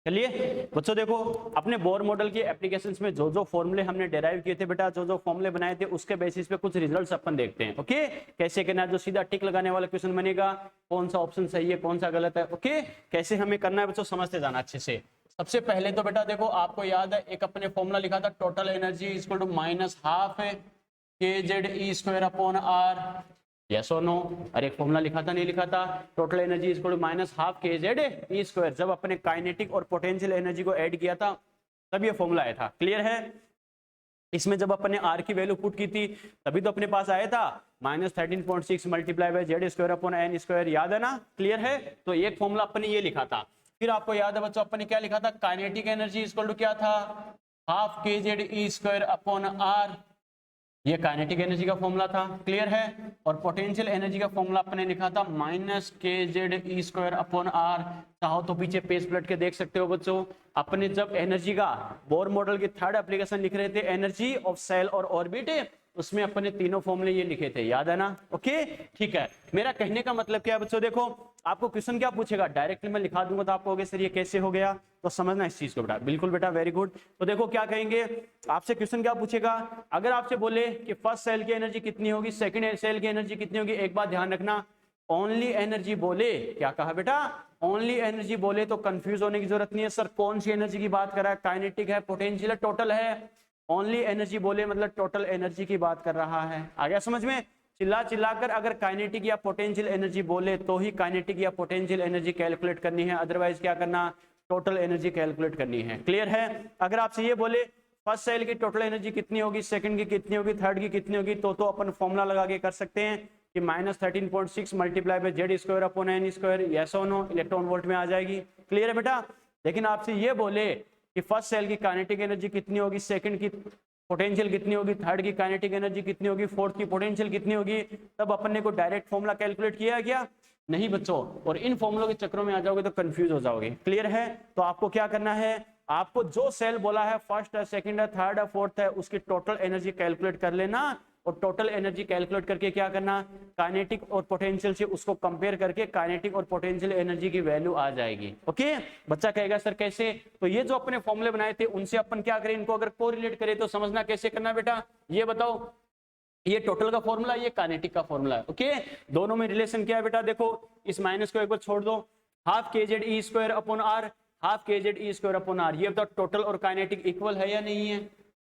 चलिए बच्चों देखो, अपने बोर मॉडल की एप्लीकेशंस में जो जो फॉर्मूले हमने डेराइव किए थे बेटा, जो जो फॉर्मूले बनाए थे उसके बेसिस पे कुछ रिजल्ट्स अपन देखते हैं। ओके कैसे करना है, जो सीधा टिक लगाने वाला क्वेश्चन बनेगा, कौन सा ऑप्शन सही है कौन सा गलत है। ओके कैसे हमें करना है बच्चों, समझते जाना अच्छे से। सबसे पहले तो बेटा देखो, आपको याद है एक अपने फॉर्मूला लिखा था, total energy equal to minus half kZe²/r। Yes और नो? अरे एक फॉर्मूला लिखा था, नहीं लिखा था? Total energy is equal to minus half kZe²। जब अपने काइनेटिक और पोटेंशियल एनर्जी को ऐड किया था तब ये फॉर्मूला आया था। क्लियर है? इसमें जब अपने आर की वैल्यू पुट की थी तभी तो अपने पास आया था -13.6 मल्टीप्लाई बाय Z²/n²। याद है ना? क्लियर है? तो एक फॉर्मूला अपने ये लिखा था। फिर आपको याद है बच्चों, अपने क्या लिखा था, काइनेटिक एनर्जी इक्वल टू क्या था, हाफ kZe²/r। ये काइनेटिक एनर्जी का फॉर्मूला था। क्लियर है? और पोटेंशियल एनर्जी का फॉर्मूला अपने लिखा था -kZe²/r। चाहो तो पीछे पेज पलट के देख सकते हो बच्चों। अपने जब एनर्जी का बोर मॉडल की थर्ड एप्लीकेशन लिख रहे थे, एनर्जी ऑफ सेल और ऑर्बिट, उसमें अपने तीनों फॉर्मूले ये लिखे थे। याद है ना? ओके ठीक है। मेरा कहने का मतलब क्या है बच्चों, देखो आपको क्वेश्चन क्या पूछेगा, डायरेक्टली मैं लिखा दूंगा तो आपको होगे सर ये कैसे हो गया, तो समझना इस चीज को बेटा। बिल्कुल बेटा, वेरी गुड। तो देखो क्या कहेंगे आपसे, क्वेश्चन क्या पूछेगा, अगर आपसे बोले कि फर्स्ट सेल की एनर्जी कितनी होगी, सेकंड सेल की एनर्जी कितनी होगी, एक बात ध्यान रखना, ओनली एनर्जी बोले, क्या कहा बेटा, ओनली एनर्जी बोले तो कंफ्यूज होने की जरूरत नहीं है। सर कौन सी एनर्जी की बात कर रहा है, काइनेटिक है, पोटेंशियल है, टोटल है। ओनली एनर्जी बोले मतलब टोटल एनर्जी की बात कर रहा है। आ गया समझ में? चिल्ला चिल्लाकर अगर काइनेटिक या पोटेंशियल एनर्जी बोले तो ही काइनेटिक या पोटेंशियल एनर्जी कैलकुलेट करनी है, अदरवाइज क्या करना, टोटल एनर्जी कैलकुलेट करनी है। क्लियर है? अगर आपसे ये बोले फर्स्ट सेल की टोटल एनर्जी कितनी होगी, सेकंड की कितनी होगी, थर्ड की कितनी होगी, तो अपन फॉर्मूला लगा के कर सकते हैं कि -13.6 मल्टीप्लाई बाय Z²/n²। यस और नो? इलेक्ट्रॉन वोल्ट में आ जाएगी। क्लियर है बेटा? लेकिन आपसे ये बोले कि फर्स्ट सेल की काइनेटिक एनर्जी कितनी होगी, सेकंड की पोटेंशियल कितनी होगी, थर्ड की काइनेटिक एनर्जी कितनी होगी, फोर्थ की पोटेंशियल कितनी होगी, तब अपन ने को डायरेक्ट फॉर्मूला कैलकुलेट किया है क्या? नहीं बच्चों, और इन फॉर्मूलों के चक्रों में आ जाओगे तो कंफ्यूज हो जाओगे। क्लियर है? तो आपको क्या करना है, आपको जो सेल बोला है फर्स्ट है, सेकंड है, थर्ड है, फोर्थ है, उसकी टोटल एनर्जी कैलकुलेट कर लेना, और टोटल एनर्जी कैलकुलेट करके क्या करना, काइनेटिक और पोटेंशियल से उसको कंपेयर करके काइनेटिक और पोटेंशियल एनर्जी की वैल्यू आ जाएगी। ओके, बच्चा कहेगा सर कैसे? तो ये जो अपने फॉर्मूले बनाए थे उनसे अपन क्या करें, इनको अगर कोरिलेट करें तो समझना कैसे करना बेटा, ये बताओ। ये टोटल का फॉर्मूला, ये काइनेटिक का फॉर्मूला है। ओके, दोनों में रिलेशन क्या है बेटा, देखो इस माइनस को एक बार छोड़ दो, हाफ के Z E square upon R, half के Z E square upon R, ये बताओ टोटल और काइनेटिक इक्वल है या नहीं है?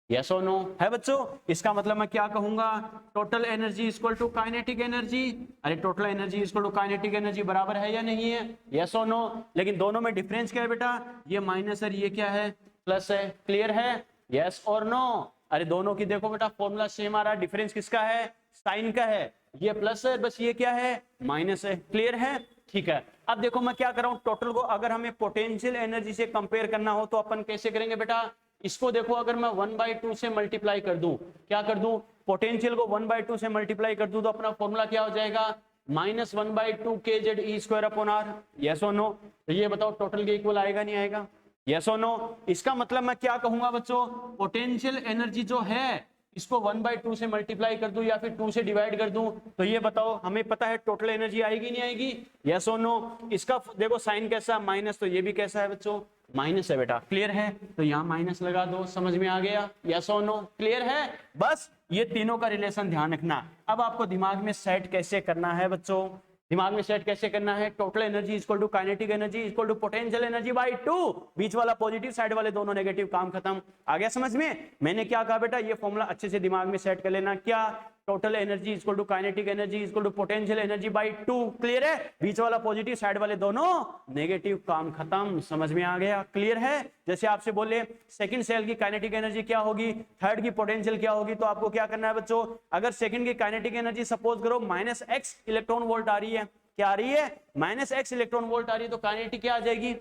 यस और नो है बच्चों। इसका मतलब मैं क्या कहूंगा, total energy equal to kinetic energy. अरे total energy equal to kinetic energy बराबर है या नहीं है? यस और नो। लेकिन दोनों में डिफरेंस क्या है बेटा, ये माइनस है, ये क्या है, प्लस है। क्लियर है? यस और नो। अरे दोनों की देखो बेटा फॉर्मूला सेम आ रहा है, डिफरेंस किसका है, साइन का है, ये प्लस है, बस ये क्या है, माइनस है। क्लियर है? ठीक है। अब देखो मैं क्या कर रहा हूं, टोटल को अगर हमें पोटेंशियल एनर्जी से कंपेयर करना हो तो अपन कैसे करेंगे बेटा, इसको देखो अगर मैं 1/2 से मल्टीप्लाई कर दूं, क्या कर दूं, पोटेंशियल को 1/2 से मल्टीप्लाई कर दूं तो अपना फॉर्मूला क्या हो जाएगा, -1/2 के Z E square upon R. Yes और नो। तो ये बताओ टोटल के इक्वल आएगा नहीं आएगा? यस और नो। इसका मतलब मैं क्या कहूंगा बच्चों, पोटेंशियल एनर्जी जो है इसको 1/2 से मल्टीप्लाई कर दूं या फिर 2 से डिवाइड कर दूं, तो ये बताओ हमें पता है टोटल एनर्जी आएगी नहीं आएगी? यस और नो। इसका देखो साइन कैसा, माइनस, तो ये भी कैसा है बच्चों, माइनस है बेटा। क्लियर है? तो यहाँ माइनस लगा दो, समझ में आ गया? यस और नो। क्लियर है? बस ये तीनों का रिलेशन ध्यान रखना। अब आपको दिमाग में सेट कैसे करना है बच्चों, दिमाग में सेट कैसे करना है, total energy equal to kinetic energy equal to potential energy by 2, बीच वाला पॉजिटिव साइड वाले दोनों नेगेटिव, काम खत्म। आ गया समझ में? मैंने क्या कहा बेटा, ये फॉर्मूला अच्छे से दिमाग में सेट कर लेना, क्या, total energy equal to kinetic energy equal to potential energy by 2। Clear है? बीच वाला पॉजिटिव साइड वाले दोनों नेगेटिव, काम खत्म। समझ में आ गया? क्लियर है? जैसे आपसे बोले सेकंड सेल की काइनेटिक एनर्जी क्या होगी, थर्ड की पोटेंशियल क्या होगी, तो आपको क्या करना है बच्चों, अगर सेकंड की काइनेटिक एनर्जी सपोज करो -x इलेक्ट्रॉन वोल्ट आ रही है, क्या आ रही है, -x इलेक्ट्रॉन वोल्ट आ रही है, तो काइनेटिक क्या आ जाएगी,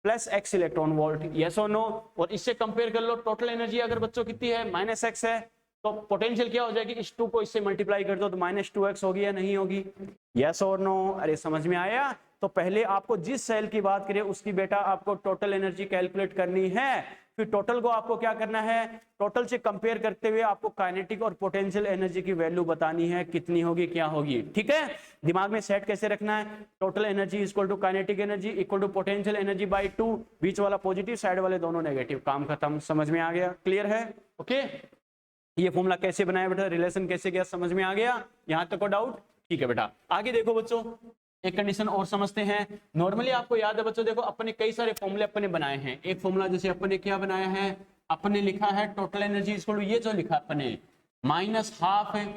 +x इलेक्ट्रॉन वोल्ट। यस और नो। और इससे कंपेयर कर लो, टोटल एनर्जी अगर बच्चों कितनी है, -x है, तो पोटेंशियल क्या हो जाएगी, इस 2 को इससे मल्टीप्लाई कर दो तो -2x होगी या नहीं होगी? यस और नो। अरे समझ में आया? तो पहले आपको जिस सेल की बात करें उसकी बेटा आपको टोटल एनर्जी कैलकुलेट करनी है, फिर टोटल को आपको क्या करना है, टोटल से कंपेयर करते हुए आपको काइनेटिक और पोटेंशियल एनर्जी की वैल्यू बतानी है, कितनी होगी, क्या होगी। ठीक है? दिमाग में सेट कैसे रखना है, total energy equal to kinetic energy equal to potential energy by 2, बीच वाला पॉजिटिव साइड वाले दोनों नेगेटिव, काम खत्म। समझ में आ गया? क्लियर है? ओके, ये फॉर्मूला कैसे बनाया बेटा, रिलेशन कैसे किया, समझ में आ गया? यहां तक को डाउट? ठीक है बेटा, आगे देखो बच्चों, एक कंडीशन और समझते हैं। नॉर्मली आपको याद है बच्चों, देखो अपने कई सारे फॉर्मूले अपने बनाए हैं। एक फॉर्मूला जैसे अपने क्या बनाया है, अपने लिखा है टोटल एनर्जी इक्वल टू, ये जो लिखा अपने -12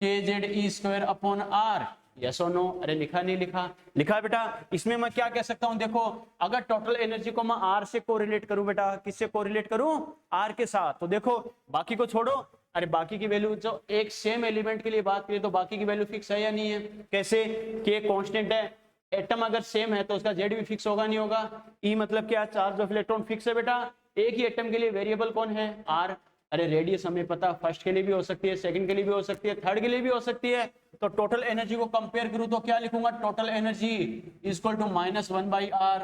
के Z E square upon R. Yes और नो? अरे लिखा नहीं लिखा? लिखा बेटा। इसमें मैं क्या कह सकता हूं, देखो अगर टोटल एनर्जी को मैं आर से कोरिलेट करूं बेटा, किससे कोरिलेट करूं, आर के साथ, तो देखो बाकी को छोड़ो, अरे बाकी की वैल्यू जो एक सेम एलिमेंट के लिए बात करें तो बाकी की वैल्यू फिक्स है या नहीं है? कैसे, के कांस्टेंट है, एटम अगर सेम है तो उसका जेड भी फिक्स होगा नहीं होगा? ई मतलब क्या, चार्ज ऑफ इलेक्ट्रॉन फिक्स है बेटा। एक ही एटम के लिए वेरिएबल कौन है, आर। अरे रेडियस हमें पता, फर्स्ट के लिए भी हो सकती है, सेकंड के लिए भी हो सकती है, थर्ड के लिए भी हो सकती है। तो टोटल एनर्जी को कंपेयर करूं तो क्या लिखूंगा, total energy equal to -1/r।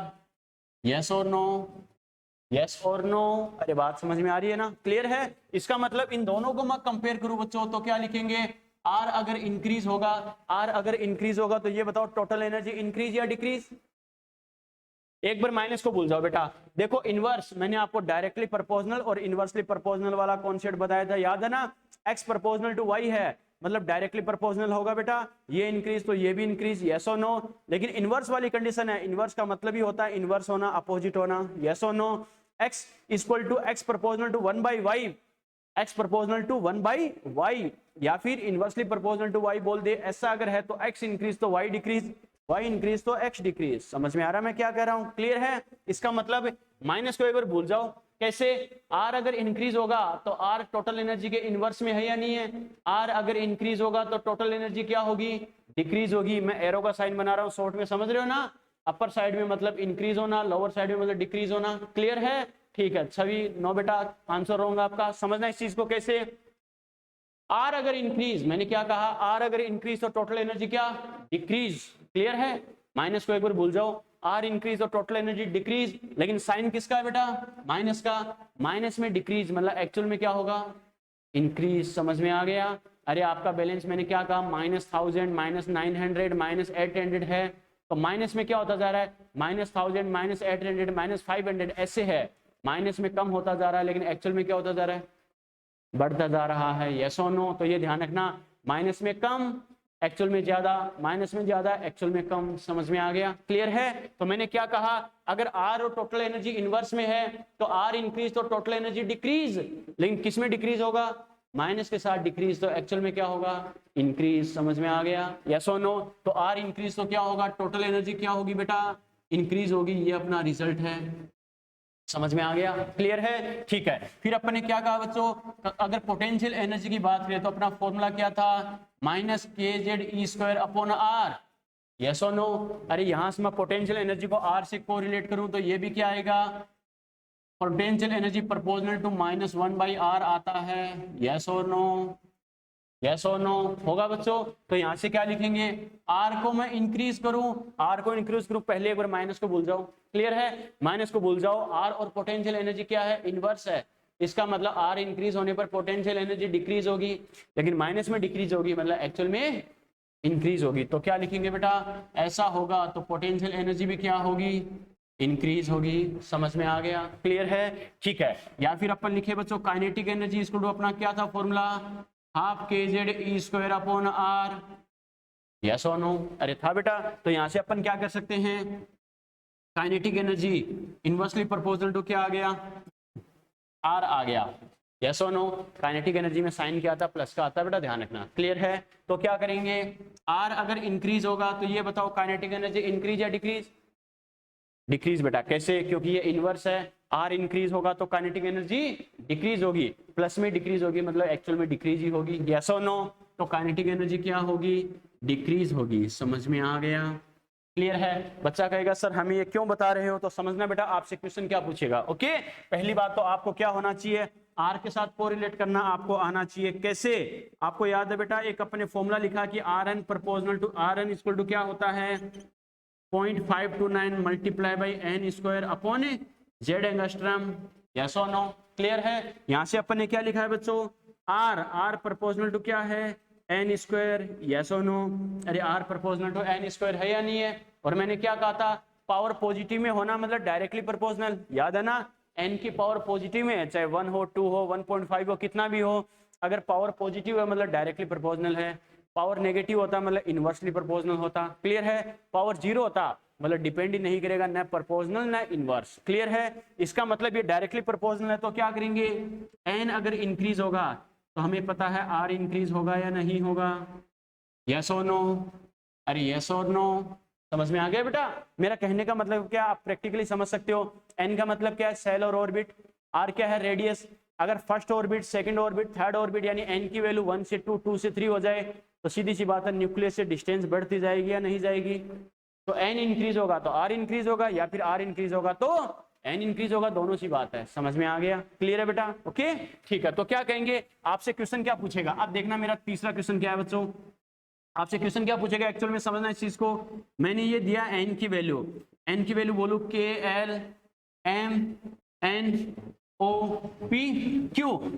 Yes और नो? यस और नो? अरे बात समझ में आ रही है ना? क्लियर है? इसका मतलब इन दोनों को मैं कंपेयर करूं बच्चों तो क्या लिखेंगे, आर अगर इंक्रीज होगा, आर अगर इंक्रीज होगा तो ये बताओ टोटल एनर्जी इंक्रीज या डिक्रीज? एक बार माइनस को भूल जाओ बेटा। देखो इनवर्स, मैंने आपको डायरेक्टली प्रोपोर्शनल और इनवर्सली प्रोपोर्शनल वाला कॉन्सेप्ट बताया था, याद है ना? x प्रोपोर्शनल टू y है, मतलब डायरेक्टली प्रोपोर्शनल होगा बेटा, ये इंक्रीज तो ये भी इंक्रीज। यस और नो? लेकिन इनवर्स वाली कंडीशन है, इनवर्स का मतलब ही होता है इनवर्स होना, अपोजिट होना। यस और no? x equal to x proportional to 1/y, x proportional to 1/y, या फिर इनवर्सली प्रोपोर्शनल टू y बोल दे। ऐसा अगर है तो x इंक्रीज तो y डिक्रीज, y इंक्रीज तो x डिक्रीज। समझ में आ रहा है मैं क्या कह रहा हूं? क्लियर है? इसका मतलब माइनस को एक बार भूल जाओ। कैसे, r अगर इंक्रीज होगा तो r टोटल एनर्जी के इनवर्स में है या नहीं है? r अगर इंक्रीज होगा तो टोटल एनर्जी क्या होगी, डिक्रीज होगी। मैं एरो का साइन बना रहा हूं शॉर्ट में, समझ रहे हो ना? अपर साइड में मतलब इंक्रीज होना, लोअर साइड में मतलब डिक्रीज होना। क्लियर है? ठीक है, छवि नो बेटा, आंसर होगा आपका। समझना इस चीज को कैसे, आर अगर इंक्रीज, मैंने क्या कहा, आर अगर इंक्रीज तो टोटल एनर्जी क्या डिक्रीज, क्लियर है, माइनस को एक बार भूल जाओ, आर इंक्रीज और टोटल एनर्जी डिक्रीज, लेकिन साइन किसका है बेटा, माइनस का, माइनस में डिक्रीज मतलब एक्चुअल में क्या होगा, इंक्रीज। समझ में आ गया। अरे आपका बैलेंस मैंने क्या कहा, -1000 -900 -800 है, तो माइनस में क्या होता जा रहा है, -1000 -800 -500 ऐसे है, माइनस में कम होता जा रहा है, लेकिन एक्चुअल में क्या होता जा रहा है, बढ़ता जा रहा है। यस और नो, तो ये ध्यान रखना, माइनस में कम एक्चुअल में ज्यादा, माइनस में ज्यादा एक्चुअल में कम। समझ में आ गया, क्लियर है। तो मैंने क्या कहा, अगर आर और टोटल एनर्जी इनवर्स में है तो आर इंक्रीज तो टोटल एनर्जी डिक्रीज, लेकिन किस में डिक्रीज होगा, माइनस के साथ डिक्रीज, तो एक्चुअल में क्या होगा, इंक्रीज। समझ में आ गया, यस और नो। तो आर इंक्रीज तो क्या होगा, टोटल एनर्जी क्या होगी बेटा, इंक्रीज होगी, ये अपना रिजल्ट है। समझ में आ गया, क्लियर है, ठीक है। फिर अपन ने क्या कहा बच्चों, अगर पोटेंशियल एनर्जी की बात करें तो अपना फॉर्मूला क्या था, -kZe² अपॉन आर, यस और नो। अरे यहां से मैं पोटेंशियल एनर्जी को आर से कोरिलेट करूं तो ये भी क्या आएगा, potential energy proportional to -1/r आता है, यस और नो, यस और नो होगा बच्चों। तो यहां से क्या लिखेंगे, आर को मैं इंक्रीज करूं, आर को इंक्रीज करूं, पहले एक बार माइनस को भूल जाओ, क्लियर है, माइनस को भूल जाओ, आर और पोटेंशियल एनर्जी क्या है, इनवर्स है, इसका मतलब आर इंक्रीज होने पर पोटेंशियल एनर्जी डिक्रीज होगी, लेकिन माइनस में डिक्रीज होगी, मतलब एक्चुअल में इंक्रीज होगी। तो क्या लिखेंगे बेटा, ऐसा होगा तो पोटेंशियल एनर्जी भी क्या होगी, इंक्रीज होगी। समझ में आ गया, क्लियर है, ठीक है। या फिर अपन लिखे बच्चों, काइनेटिक एनर्जी इसको अपना क्या था formula, ½ kZe² upon R, yes और नो। अरे था बेटा, तो यहां से अपन क्या कर सकते हैं, kinetic energy inversely proportional to क्या आ गया, आर आ गया, यस और नो। काइनेटिक एनर्जी में साइन क्या आता, प्लस का आता है बेटा, ध्यान रखना, क्लियर है। तो क्या करेंगे, आर अगर इंक्रीज होगा तो ये बताओ काइनेटिक एनर्जी इंक्रीज या डिक्रीज, डिक्रीज बेटा, कैसे, क्योंकि ये इनवर्स है, आर इंक्रीज होगा तो काइनेटिक एनर्जी डिक्रीज होगी, प्लस में डिक्रीज होगी, मतलब एक्चुअल में डिक्रीज ही होगी, यस और नो। तो काइनेटिक एनर्जी क्या होगी, डिक्रीज होगी। समझ में आ गया, क्लियर है। बच्चा कहेगा सर हमें ये क्यों बता रहे हो, तो समझना बेटा आपसे क्वेश्चन क्या पूछेगा, ओके। पहली बात तो आपको क्या होना चाहिए, आर के साथ कोरिलेट करना आपको आना चाहिए, कैसे, आपको याद है बेटा, एक अपने फॉर्मूला लिखा कि R N proportional to R N equal to क्या होता है, 0.529 multiply by n² upon Z angstrom, yes और नो, क्लियर है। यहां से अपन ने क्या लिखा है बच्चों, आर प्रोपोर्शनल टू क्या है, n², यस और नो। अरे आर प्रोपोर्शनल टू n² है या नहीं है, और मैंने क्या कहा था, पावर पॉजिटिव में होना मतलब डायरेक्टली प्रोपोर्शनल, याद है ना, n की पावर पॉजिटिव में है, चाहे 1 हो 2 हो 1.5 हो कितना भी हो, अगर पावर पॉजिटिव है मतलब डायरेक्टली प्रोपोर्शनल है, पावर नेगेटिव होता मतलब इनवर्सली प्रोपोर्शनल होता, क्लियर है। पावर 0 होता मतलब डिपेंड ही नहीं करेगा, ना प्रोपोर्शनल ना इनवर्स, क्लियर है। इसका मतलब ये डायरेक्टली प्रोपोर्शनल है, तो क्या करेंगे, n अगर इंक्रीज होगा तो हमें पता है r इंक्रीज होगा या नहीं होगा, यस और नो। अरे यस और नो, समझ में आ गया बेटा, मेरा कहने का मतलब क्या, आप प्रैक्टिकली समझ सकते हो। n का मतलब क्या है, सेल और ऑर्बिट, r क्या है, रेडियस। अगर first orbit, second orbit, third orbit यानी n की वैल्यू 1 से 2, 2 से 3 हो जाए तो सीधी सी बात है न्यूक्लियस से डिस्टेंस बढ़ती जाएगी या नहीं जाएगी। तो n इंक्रीज होगा तो r इंक्रीज होगा, या फिर r इंक्रीज होगा तो n इंक्रीज होगा, दोनों सी बात है। समझ में आ गया, क्लियर है बेटा, ओके, ठीक है। तो क्या कहेंगे, आपसे क्वेश्चन क्या पूछेगा, अब देखना मेरा तीसरा क्वेश्चन क्या है बच्चों, आपसे क्वेश्चन क्या पूछेगा, एक्चुअल में समझना इस चीज को। मैंने ये दिया n की वैल्यू, बोलू KLMNOP,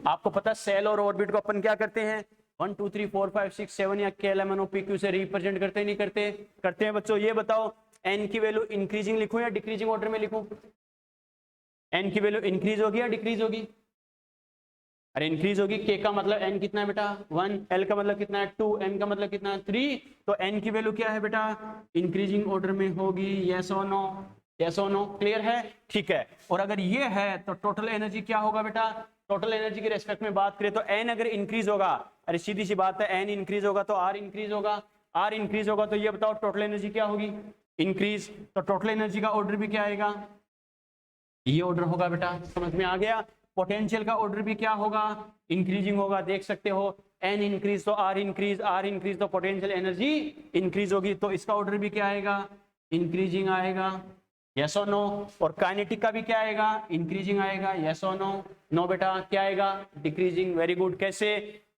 आपको पता सेल और ऑर्बिट को अपन क्या करते हैं, 1 2 3 4 5 6 7 या KLMNOPQ से रिप्रेजेंट करते नहीं करते, करते हैं बच्चों। ये बताओ n की वैल्यू इंक्रीजिंग लिखूं या डिक्रीजिंग ऑर्डर में लिखूं, n की वैल्यू इंक्रीज होगी या डिक्रीज होगी, अरे इंक्रीज होगी। k का मतलब n कितना है बेटा 1, l का मतलब कितना है 2, m का मतलब कितना है 3, तो n की वैल्यू क्या है बेटा, इंक्रीजिंग ऑर्डर में होगी, यस और नो, यस और नो, क्लियर है, ठीक है। और अगर ये है तो टोटल एनर्जी क्या होगा बेटा, टोटल एनर्जी के रेस्पेक्ट में बात करें तो n अगर इंक्रीज होगा, अरे सीधी सी बात है n इंक्रीज होगा तो r इंक्रीज होगा, r इंक्रीज होगा तो ये बताओ टोटल एनर्जी क्या होगी, इंक्रीज। तो टोटल एनर्जी का ऑर्डर भी क्या आएगा, ये ऑर्डर होगा बेटा, समझ में आ गया। पोटेंशियल का ऑर्डर भी क्या होगा, इंक्रीजिंग होगा, देख सकते हो n इंक्रीज तो r इंक्रीज, r इंक्रीज तो पोटेंशियल एनर्जी इंक्रीज होगी, तो इसका ऑर्डर भी क्या आएगा, इंक्रीजिंग आएगा, यस और नो। और काइनेटिक का भी क्या आएगा, इंक्रीजिंग आएगा, यस और नो। नो बेटा क्या आएगा, डिक्रीजिंग। Very good. कैसे,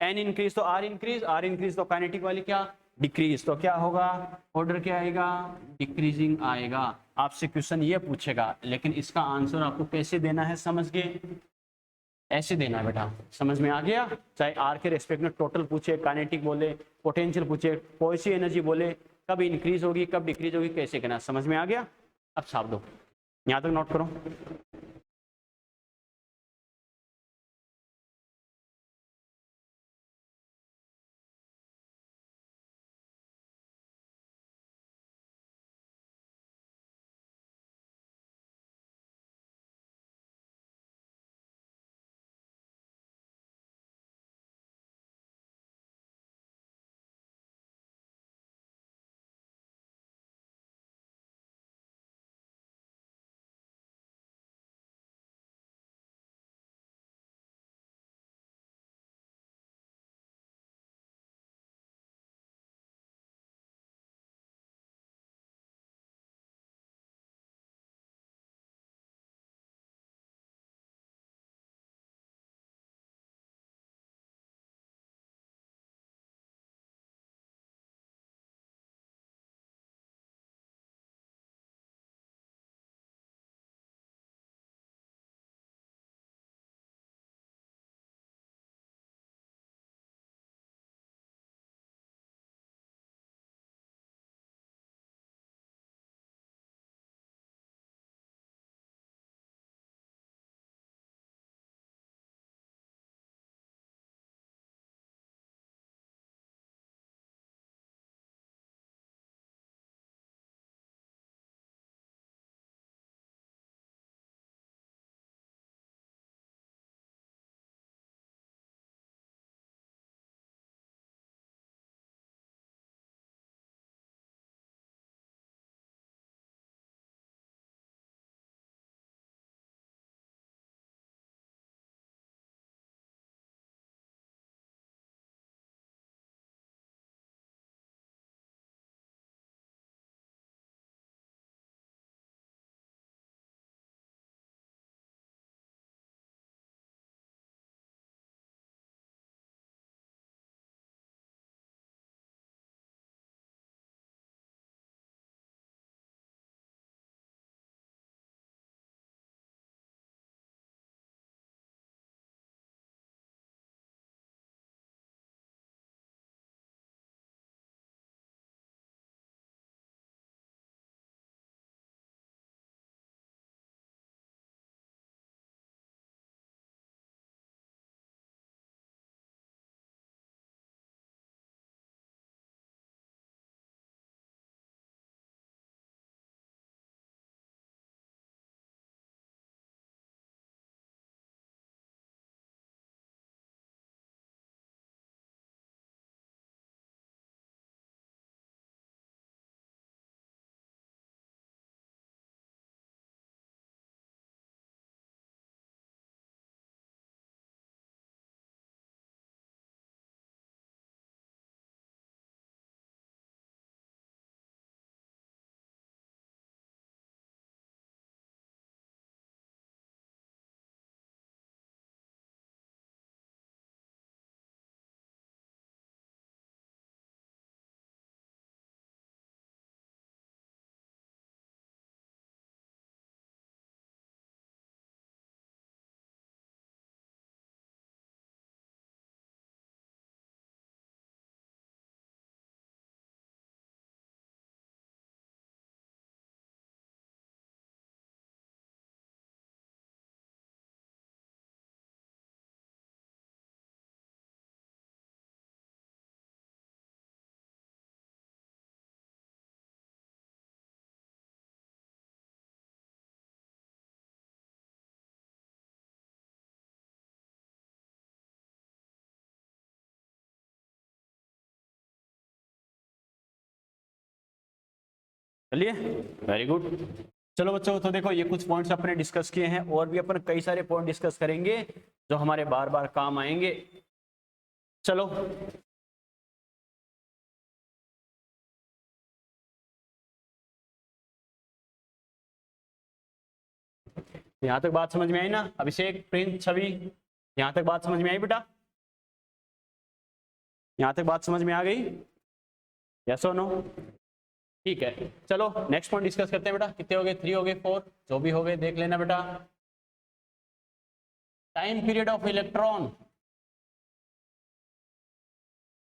एन इंक्रीज तो आर इंक्रीज, आर इंक्रीज तो काइनेटिक वाली क्या डिक्रीज, तो क्या होगा ऑर्डर क्या आएगा, डिक्रीजिंग आएगा। आपसे क्वेश्चन ये पूछेगा, लेकिन इसका आंसर आपको कैसे देना है समझ गए, ऐसे देना है बेटा, समझ में आ गया। चाहे आर के रेस्पेक्ट में टोटल पूछे, काइनेटिक बोले, पोटेंशियल पूछे, कोई सी एनर्जी बोले, कब इंक्रीज होगी कब डिक्रीज होगी, कैसे करना, समझ में आ गया। अब छाप दो, यहां तक नोट करो। चलिए, वेरी गुड। चलो बच्चों, तो देखो ये कुछ पॉइंट्स अपने डिस्कस किए हैं, और भी अपन कई सारे पॉइंट डिस्कस करेंगे जो हमारे बार बार काम आएंगे। चलो। यहाँ तक बात समझ में आई ना अभिषेक, प्रिंस, छवि, यहाँ तक बात समझ में आई बेटा? यहाँ तक बात समझ में आ गई? यस और नो? ठीक है, चलो नेक्स्ट पॉइंट डिस्कस करते हैं बेटा। कितने हो गए? 3 हो गए, 4, जो भी हो गए देख लेना बेटा। टाइम पीरियड ऑफ इलेक्ट्रॉन,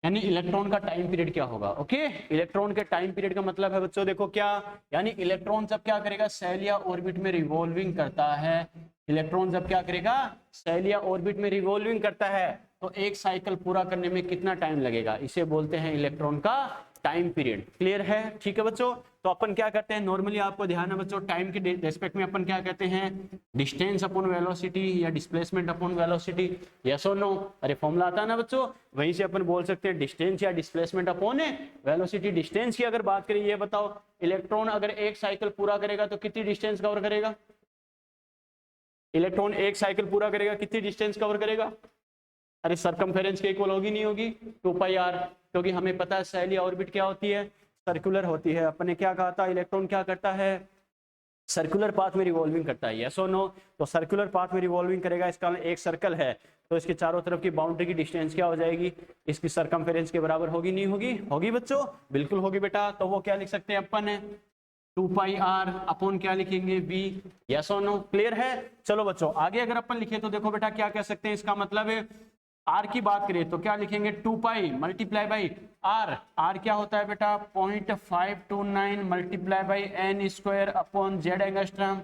यानी इलेक्ट्रॉन का टाइम पीरियड क्या होगा? ओके, इलेक्ट्रॉन के टाइम पीरियड का मतलब है बच्चों देखो क्या, यानी इलेक्ट्रॉन जब क्या करेगा, सेल या ऑर्बिट में रिवॉल्विंग करता है। इलेक्ट्रॉन जब क्या करेगा, सेल या ऑर्बिट में रिवॉल्विंग करता है, तो एक साइकिल पूरा करने में कितना टाइम लगेगा, इसे बोलते हैं इलेक्ट्रॉन का टाइम पीरियड। क्लियर है? ठीक है बच्चों, तो अपन क्या करते हैं नॉर्मली, आपको ध्यान है बच्चों, टाइम के रेस्पेक्ट में अपन क्या कहते हैं, डिस्टेंस अपॉन वेलोसिटी या डिस्प्लेसमेंट अपॉन वेलोसिटी। यस और नो? अरे फॉर्मूला आता है ना बच्चों, वहीं से अपन बोल सकते हैं डिस्टेंस या डिस्प्लेसमेंट अपॉन वेलोसिटी। डिस्टेंस की अगर बात करें, ये बताओ इलेक्ट्रॉन अगर एक साइकिल पूरा करेगा तो कितनी डिस्टेंस कवर करेगा? इलेक्ट्रॉन एक साइकिल पूरा करेगा, कितनी डिस्टेंस कवर करेगा? अरे सरकमफेरेंस के इक्वल होगी नहीं होगी? 2πr, क्योंकि हमें पता है सेल या ऑर्बिट क्या होती है, सर्कुलर होती है। अपन ने क्या कहा था, इलेक्ट्रॉन क्या करता है, सर्कुलर पाथ में रिवॉल्विंग करता है। यस और नो? तो सर्कुलर पाथ में रिवॉल्विंग करेगा, इसका एक सर्कल है तो इसके चारों तरफ की बाउंड्री की डिस्टेंस क्या हो जाएगी, इसकी सरकमफेरेंस के बराबर होगी नहीं होगी? होगी बच्चों, बिल्कुल होगी बेटा। तो वो क्या लिख सकते हैं अपन, 2πr अपॉन क्या लिखेंगे, v। यस और नो? क्लियर है? चलो बच्चों आगे अगर अपन लिखे तो देखो बेटा क्या कह सकते हैं, इसका मतलब है r की बात करें तो क्या लिखेंगे, 2π मल्टीप्लाई बाई r। r क्या होता है बेटा, 0.529 multiply by n square upon z angstrom.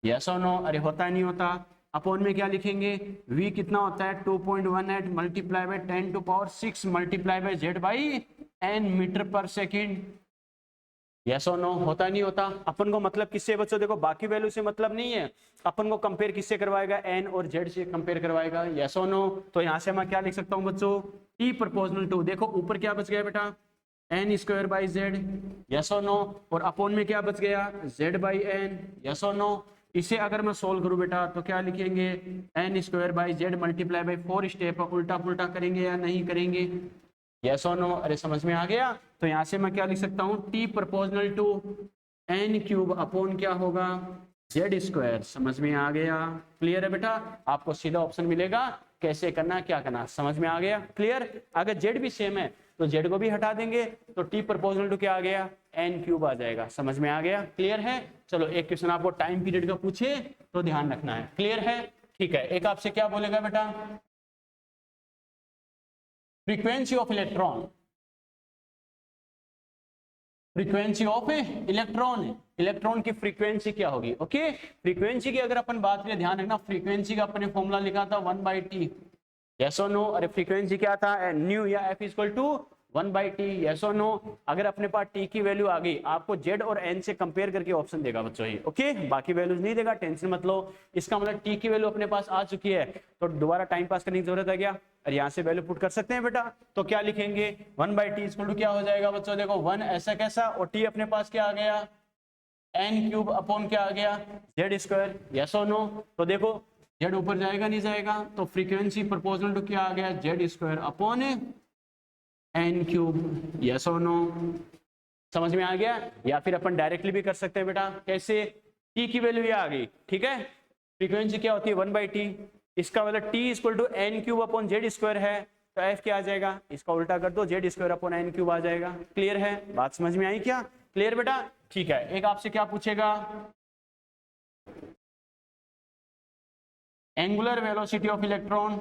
Yes और नो? अरे होता है नहीं होता? अपॉन में क्या लिखेंगे, v कितना होता है, 2.18 multiply by 10 to power 6 multiply by z by n metre पर सेकेंड। यस और नो? होता नहीं होता? अपन को मतलब किससे बच्चों, देखो बाकी वैल्यू से मतलब नहीं है, अपन को कंपेयर किससे करवाएगा, एन और जेड से कंपेयर करवाएगा। यस और नो? तो यहाँ से मैं क्या लिख सकता हूँ बच्चों, टी प्रोपोर्शनल टू, देखो ऊपर क्या बच गया बेटा, N square by Z. Yes और नो? और अपॉन में क्या बच गया, जेड बाई एन। यस और नो? इसे अगर मैं सोल्व करूं बेटा तो क्या लिखेंगे, N square by Z multiply by 4 step, उल्टा पुल्टा करेंगे या नहीं करेंगे? यस और नो? अरे समझ में आ गया? तो यहां से मैं क्या लिख सकता हूं, T proportional to N cube upon क्या होगा, जेड स्क्वायर। समझ में आ गया? क्लियर है बेटा? आपको सीधा ऑप्शन मिलेगा, कैसे करना क्या करना, समझ में आ गया? क्लियर? अगर जेड भी सेम है तो जेड को भी हटा देंगे, तो टी प्रोपोर्शनल टू क्या आ गया, एन क्यूब आ जाएगा। समझ में आ गया? क्लियर है? चलो एक क्वेश्चन आपको टाइम पीरियड का पूछे तो ध्यान रखना है। क्लियर है? ठीक है, एक आपसे क्या बोलेगा बेटा, frequency of electron, frequency of electron, electron की फ्रीक्वेंसी क्या होगी? ओके, फ्रीक्वेंसी की अगर अपन बात करें, ध्यान रखना फ्रीक्वेंसी का अपने फॉर्मूला लिखा था 1/t। यस और नो? अरे फ्रीक्वेंसी क्या था, न्यू या F equal to 1/t। Yes और नो? अगर अपने पास टी की वैल्यू आ गई, आपको जेड और एन से कंपेयर करके ऑप्शन देगा बच्चों ही। ओके, बाकी वैल्यूज नहीं देगा, टेंशन मत लो। इसका मतलब टी की वैल्यू अपने पास आ चुकी है, तो दोबारा टाइम पास करने की जरूरत है क्या? और यहाँ से वैल्यू पुट कर सकते हैं बेटा, तो क्या लिखेंगे, 1/t इक्वल टू क्या हो जाएगा बच्चों, देखो 1 ऐसा कैसा, और टी अपने पास क्या आ गया, एन क्यूब अपॉन क्या आ गया, जेड स्क्वायर। यस और नो? तो देखो जेड ऊपर जाएगा नहीं जाएगा, तो फ्रीक्वेंसी प्रोपोर्शनल टू क्या आ गया, Z square upon N cube. Yes और नो? समझ में आ गया? या फिर अपन डायरेक्टली भी कर सकते हैं बेटा, कैसे, टी की वैल्यू ये आ गई, ठीक है, फ्रीक्वेंसी क्या होती है 1/t, इसका मतलब T equal to N cube upon Z square है, तो एफ क्या आ जाएगा, इसका उल्टा कर दो, Z square upon N cube आ जाएगा। क्लियर है? बात समझ में आई क्या? क्लियर बेटा? ठीक है, एक आपसे क्या पूछेगा, angular velocity of electron,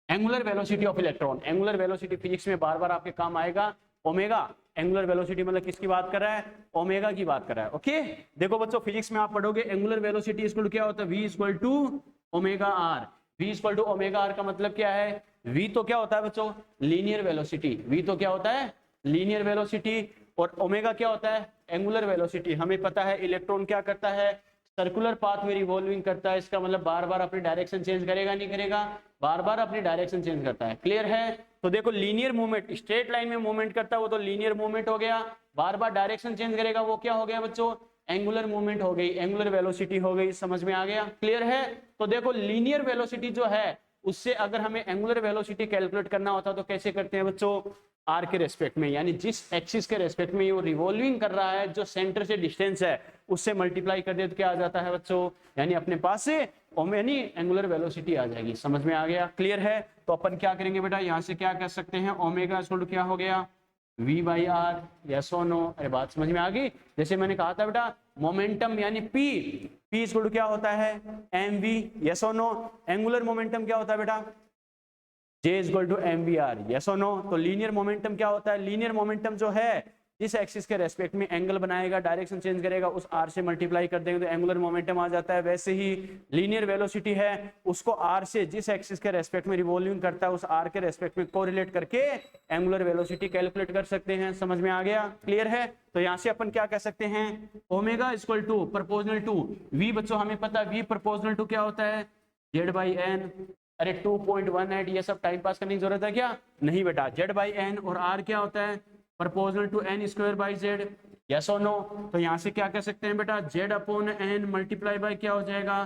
angular velocity of electron, angular velocity physics में बार बार आपके काम आएगा, ओमेगा। एंगुलर वेलोसिटी मतलब किसकी बात कर रहा है, ओमेगा की बात कर रहा है। ओके, देखो बच्चों फिजिक्स में आप पढ़ोगे एंगुलर वेलोसिटी इक्वल क्या होता है, v equal to omega R. v equal to omega R का मतलब क्या है, v तो क्या होता है बच्चों, लीनियर वेलोसिटी, v तो क्या होता है, लीनियर वेलोसिटी, और ओमेगा क्या होता है, एंगुलर वेलोसिटी। हमें पता है इलेक्ट्रॉन क्या करता है, सर्कुलर पाथ में रिवॉल्विंग करता है, इसका मतलब बार बार अपनी डायरेक्शन चेंज करेगा नहीं करेगा, बार बार अपनी डायरेक्शन चेंज करता है। क्लियर है? तो देखो लीनियर मूवमेंट, स्ट्रेट लाइन में मूवमेंट करता है वो तो लीनियर मूवमेंट हो गया, बार बार डायरेक्शन चेंज करेगा वो क्या हो गया बच्चों, एंगुलर मूवमेंट हो गई, एंगुलर वेलोसिटी हो गई। समझ में आ गया? क्लियर है? तो देखो लीनियर वेलोसिटी जो है उससे अगर हमें एंगुलर वेलोसिटी कैलकुलेट करना होता तो कैसे करते हैं बच्चों, आर के रेस्पेक्ट में, यानी जिस एक्सिस के रेस्पेक्ट में ये वो रिवॉल्विंग कर रहा है, जो सेंटर से डिस्टेंस है उससे मल्टीप्लाई कर दे तो क्या आ जाता है बच्चों, यानी अपने पास से यानी एंगुलर वेलोसिटी आ जाएगी। समझ में आ गया, क्लियर है। तो अपन क्या करेंगे बेटा, यहाँ से क्या कर सकते हैं, ओमेगा इक्वल टू क्या हो गया, v बाई आर, यस और नो। अरे बात समझ में आ गई। जैसे मैंने कहा था बेटा मोमेंटम यानी p इक्वल टू क्या होता है, एम वी, यस और नो। एंगुलर मोमेंटम क्या होता है बेटा, J equal to M V R, yes और नो। तो लीनियर मोमेंटम क्या होता है, लीनियर मोमेंटम जो है जिस एक्सिस के रेस्पेक्ट में एंगल बनाएगा, डायरेक्शन चेंज करेगा, उस r से मल्टीप्लाई कर देंगे तो एंगुलर मोमेंटम आ जाता है। वैसे ही लीनियर वेलोसिटी है, उसको r से जिस एक्सिस के रेस्पेक्ट में रिवॉल्विंग करता है उस r के रेस्पेक्ट में कोरिलेट करके एंगुलर वेलोसिटी कैलकुलेट कर सकते हैं। समझ में आ गया, क्लियर है। तो यहाँ से अपन क्या कह सकते हैं, omega equal to proportional to v, बच्चों हमें पता है v प्रोपोर्शनल टू क्या होता है, z बाई एन। अरे 2.18, ये सब टाइम पास करने की जरूरत है क्या, नहीं बेटा। z बाई एन और r क्या होता है, proportional to N square by Z, yes और नो। तो यहाँ से क्या कह सकते हैं बेटा, z upon N multiply by क्या हो जाएगा,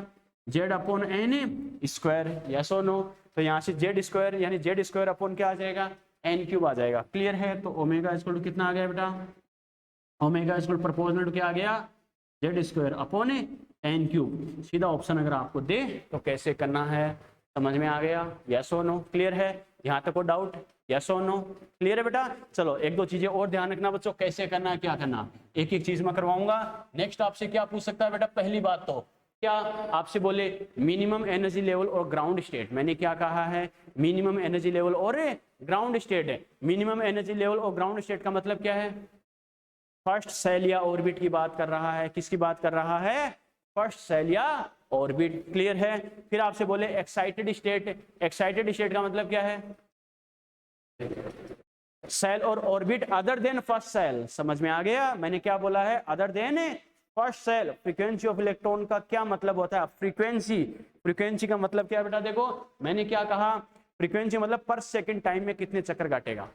z upon N square, yes और नो। तो यहाँ से z स्क्वायर यानी z स्क्वायर अपॉन क्या आ जाएगा, एन क्यूब आ जाएगा, क्लियर है। तो ओमेगा इक्वल टू कितना आ गया बेटा, ओमेगा इक्वल प्रोपोर्शनल टू क्या आ गया, z square upon N cube. सीधा ऑप्शन अगर आपको दे तो कैसे करना है, समझ में आ गया, यस और नो, क्लियर है। यहाँ तक को डाउट, यस और नो, क्लियर है बेटा। चलो एक दो चीजें और ध्यान रखना बच्चों, कैसे करना है क्या करना, एक एक चीज मैं करवाऊंगा। नेक्स्ट आपसे क्या पूछ सकता है बेटा, पहली बात तो क्या आपसे बोले मिनिमम एनर्जी लेवल और ग्राउंड स्टेट। मैंने क्या कहा है, मिनिमम एनर्जी लेवल और ग्राउंड स्टेट है। मिनिमम एनर्जी लेवल और ग्राउंड स्टेट का मतलब क्या है, फर्स्ट सेल या ऑर्बिट की बात कर रहा है, किसकी बात कर रहा है, फर्स्ट सेल या ऑर्बिट, क्लियर है। फिर आपसे बोले एक्साइटेड स्टेट, एक्साइटेड स्टेट का मतलब क्या है, सेल और orbit other than first shell. समझ में आ गया, मैंने क्या बोला है, other than first shell. Frequency of electron का क्या मतलब होता है, फ्रीक्वेंसी, फ्रीक्वेंसी का मतलब क्या बेटा, देखो मैंने क्या कहा, फ्रीक्वेंसी मतलब पर सेकंड टाइम में कितने चक्कर काटेगा।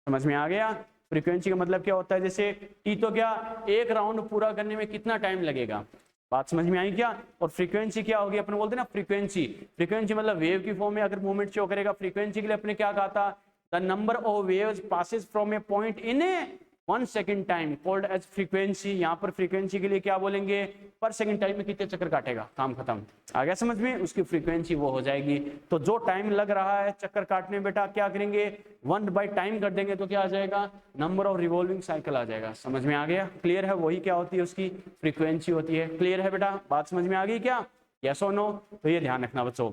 समझ में आ गया, फ्रीक्वेंसी का मतलब क्या होता है, जैसे टी तो क्या एक राउंड पूरा करने में कितना टाइम लगेगा, बात समझ में आई क्या। और फ्रीक्वेंसी क्या होगी, अपन बोलते हैं ना फ्रीक्वेंसी, फ्रीक्वेंसी मतलब वेव की फॉर्म में अगर मूवमेंट शो करेगा। फ्रीक्वेंसी के लिए अपने क्या कहा था, the number of waves passes from a point in 1 second time called as frequency. यहाँ पर फ्रीक्वेंसी के लिए क्या बोलेंगे, पर सेकंड टाइम में कितने चक्कर काटेगा, काम खत्म, आ गया समझ में, उसकी फ्रीक्वेंसी वो हो जाएगी। तो जो टाइम लग रहा है चक्कर काटने में बेटा क्या करेंगे, 1 बाई टाइम कर देंगे तो क्या आ जाएगा, नंबर ऑफ रिवॉल्विंग साइकिल आ जाएगा। समझ में आ गया, क्लियर है, वही क्या होती है, उसकी फ्रीक्वेंसी होती है। क्लियर है बेटा, बात समझ में आ गई क्या, यस और नो। तो ये ध्यान रखना बच्चों,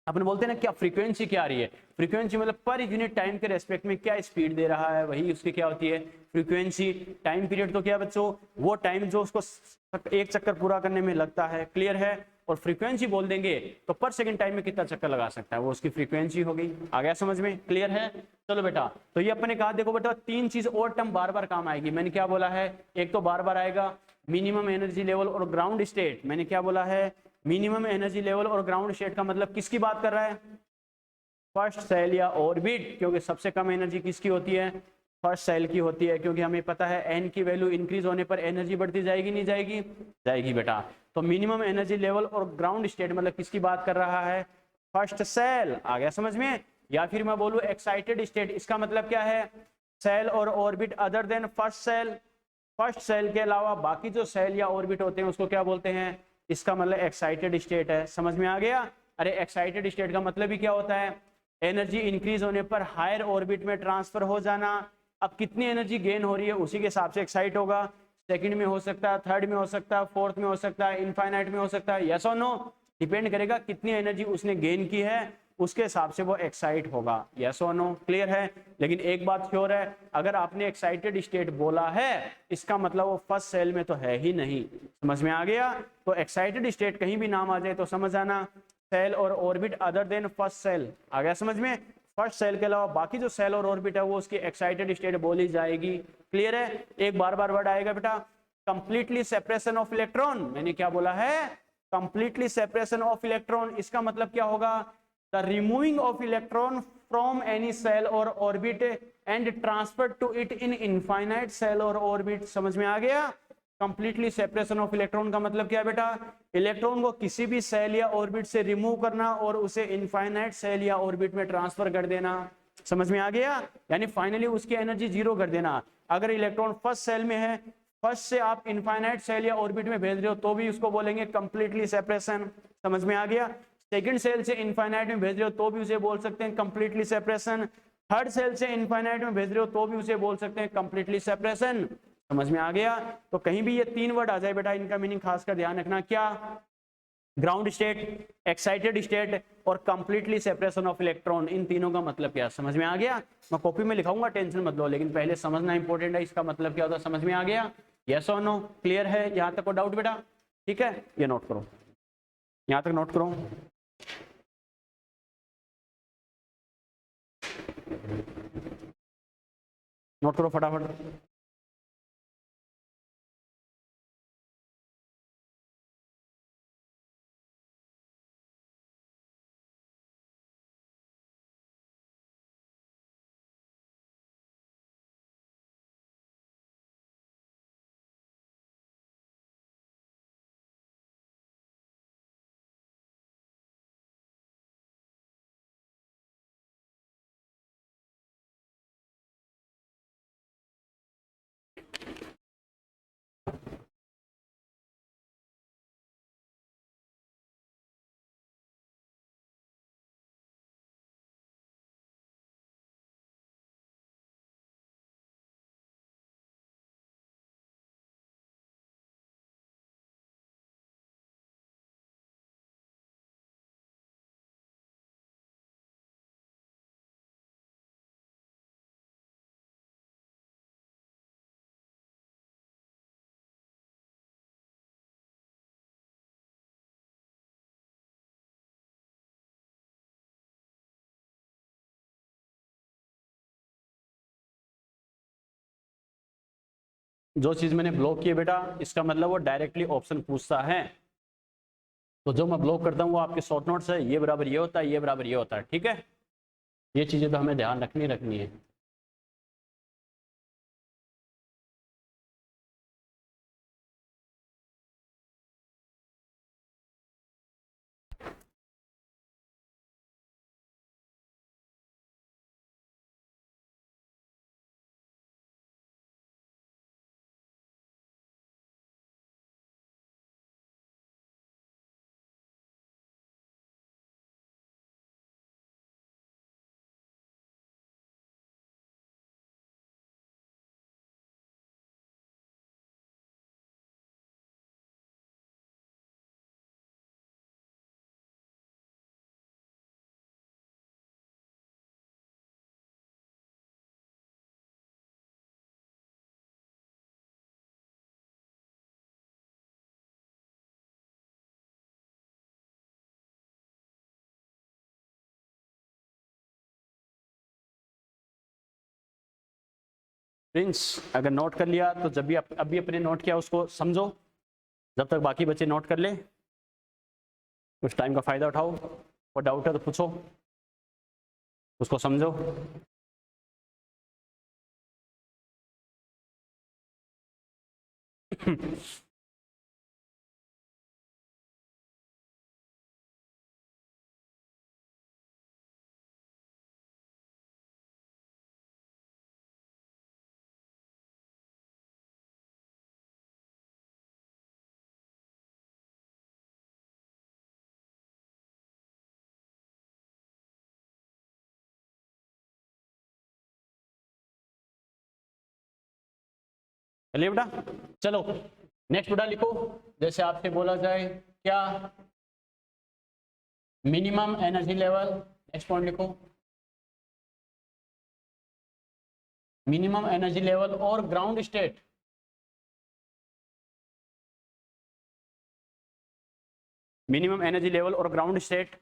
अपन बोलते हैं ना क्या फ्रीक्वेंसी क्या आ रही है, फ्रीक्वेंसी मतलब पर यूनिट टाइम के रेस्पेक्ट में क्या स्पीड दे रहा है, वही उसकी क्या होती है फ्रीक्वेंसी। टाइम पीरियड तो क्या बच्चों, वो टाइम जो उसको एक चक्कर पूरा करने में लगता है, क्लियर है। और फ्रीक्वेंसी बोल देंगे तो पर सेकंड टाइम में कितना चक्कर लगा सकता है, वो उसकी फ्रीक्वेंसी हो गई। आ गया समझ में, क्लियर है। चलो बेटा, तो ये अपने कहा, देखो बेटा 3 चीज और टर्म बार बार काम आएगी। मैंने क्या बोला है, एक तो बार बार आएगा मिनिमम एनर्जी लेवल और ग्राउंड स्टेट। मैंने क्या बोला है, मिनिमम एनर्जी लेवल और ग्राउंड स्टेट का मतलब किसकी बात कर रहा है, फर्स्ट सेल या ऑर्बिट, क्योंकि सबसे कम एनर्जी किसकी होती है, फर्स्ट सेल की होती है। क्योंकि हमें पता है एन की वैल्यू इंक्रीज होने पर एनर्जी बढ़ती जाएगी, नहीं जाएगी, जाएगी बेटा। तो मिनिमम एनर्जी लेवल और ग्राउंड स्टेट मतलब किसकी बात कर रहा है, फर्स्ट सेल। आ गया समझ में। या फिर मैं बोलूं एक्साइटेड स्टेट, इसका मतलब क्या है, सेल और orbit other than first shell. First shell के अलावा बाकी जो सेल या ऑर्बिट होते हैं उसको क्या बोलते हैं, इसका मतलब एक्साइटेड स्टेट है। समझ में आ गया। अरे एक्साइटेड स्टेट का मतलब ही क्या होता है, एनर्जी इंक्रीज होने पर हायर ऑर्बिट में ट्रांसफर हो जाना। अब कितनी एनर्जी गेन हो रही है उसी के हिसाब से एक्साइट होगा, सेकंड में हो सकता है, थर्ड में हो सकता है, फोर्थ में हो सकता है, इनफाइनाइट में हो सकता है, यस और नो, डिपेंड करेगा कितनी एनर्जी उसने गेन की है, उसके हिसाब से वो एक्साइट होगा, यस और नो, क्लियर है। लेकिन एक बात श्योर है, अगर आपने एक्साइटेड स्टेट बोला है इसका मतलब वो फर्स्ट सेल में तो है ही नहीं। समझ में आ गया। तो एक्साइटेड स्टेट कहीं भी नाम आ जाए तो समझ आना, सेल और orbit other than first shell. आ गया समझ में। फर्स्ट सेल के अलावा बाकी जो सेल और ऑर्बिट है वो उसकी एक्साइटेड स्टेट बोली जाएगी, क्लियर है। एक बार बार वर्ड आएगा बेटा, कंप्लीटली सेपरेशन ऑफ इलेक्ट्रॉन। मैंने क्या बोला है, कंप्लीटली सेपरेशन ऑफ इलेक्ट्रॉन। इसका मतलब क्या होगा, the removing of electron from any shell और orbit and transfer to it in infinite shell और ऑर्बिट। समझ में आ गया। कंप्लीटली सेपरेशन ऑफ इलेक्ट्रॉन का मतलब क्या है बेटा, इलेक्ट्रॉन को किसी भी सेल या ऑर्बिट से रिमूव करना और उसे इनफाइनाइट सेल या ऑर्बिट में ट्रांसफर कर देना। समझ में आ गया? यानी फाइनली उसकी एनर्जी जीरो कर देना। अगर इलेक्ट्रॉन फर्स्ट सेल में है, फर्स्ट से आप इनफाइनाइट सेल या ऑर्बिट में भेज रहे हो तो भी उसको बोलेंगे कंप्लीटली सेपरेशन। समझ में आ गया? सेकंड सेल से इनफाइनाइट में भेज रहे हो तो भी उसे बोल सकते हैं कंप्लीटली सेपरेशन। थर्ड सेल से इनफाइनाइट में भेज रहे हो तो भी उसे बोल सकते हैं कंप्लीटली सेपरेशन। समझ में आ गया? तो कहीं भी ये तीन वर्ड आ जाए बेटा, इनका मीनिंग खासकर ध्यान रखना। क्या? ग्राउंड स्टेट, एक्साइटेड स्टेट और कंप्लीटली सेपरेशन ऑफ इलेक्ट्रॉन। इन तीनों का मतलब क्या? समझ में आ गया? मैं कॉपी में लिखाऊंगा, टेंशन मत लो, लेकिन पहले समझना इंपॉर्टेंट है इसका मतलब क्या होता है। समझ में आ गया? यस और नो? क्लियर है? यहां तक कोई डाउट बेटा? ठीक है, ये नोट करो, यहां तक नोट करो। नोट करो फटाफट। जो चीज मैंने ब्लॉक की है बेटा, इसका मतलब वो डायरेक्टली ऑप्शन पूछता है, तो जो मैं ब्लॉक करता हूँ वो आपके शॉर्ट नोट्स है, ये बराबर ये होता है, ये बराबर ये होता है। ठीक है, ये चीजें तो हमें ध्यान रखनी है। प्रिंस, अगर नोट कर लिया तो जब भी अभी अपने नोट किया उसको समझो, जब तक बाकी बच्चे नोट कर ले, उस टाइम का फायदा उठाओ। और डाउट है तो पूछो, उसको समझो। चलिए बेटा, चलो नेक्स्ट बेटा लिखो। जैसे आपसे बोला जाए क्या, minimum energy level, next point लिखो, मिनिमम एनर्जी लेवल और ground state. Minimum energy level और ग्राउंड स्टेट,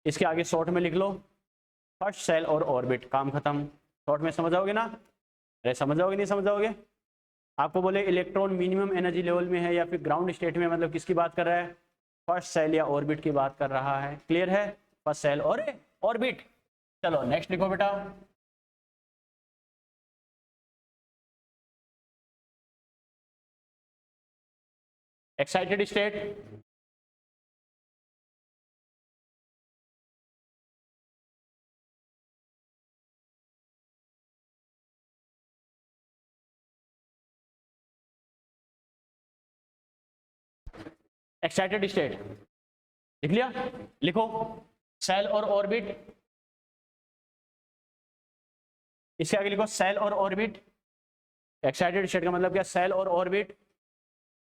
इसके आगे शॉर्ट में लिख लो फर्स्ट सेल और ऑर्बिट, काम खत्म। शॉर्ट में समझ आओगे ना? अरे समझ आओगे नहीं समझ आओगे? आपको बोले इलेक्ट्रॉन मिनिमम एनर्जी लेवल में है या फिर ग्राउंड स्टेट में, मतलब किसकी बात कर रहा है? फर्स्ट सेल या ऑर्बिट की बात कर रहा है। क्लियर है? फर्स्ट सेल और ऑर्बिट। चलो नेक्स्ट लिखो बेटा, एक्साइटेड स्टेट, एक्साइटेड स्टेट लिख लिया, लिखो सेल और ऑर्बिट, इसके आगे लिखो सेल और ऑर्बिट। एक्साइटेड स्टेट का मतलब क्या, सेल और ऑर्बिट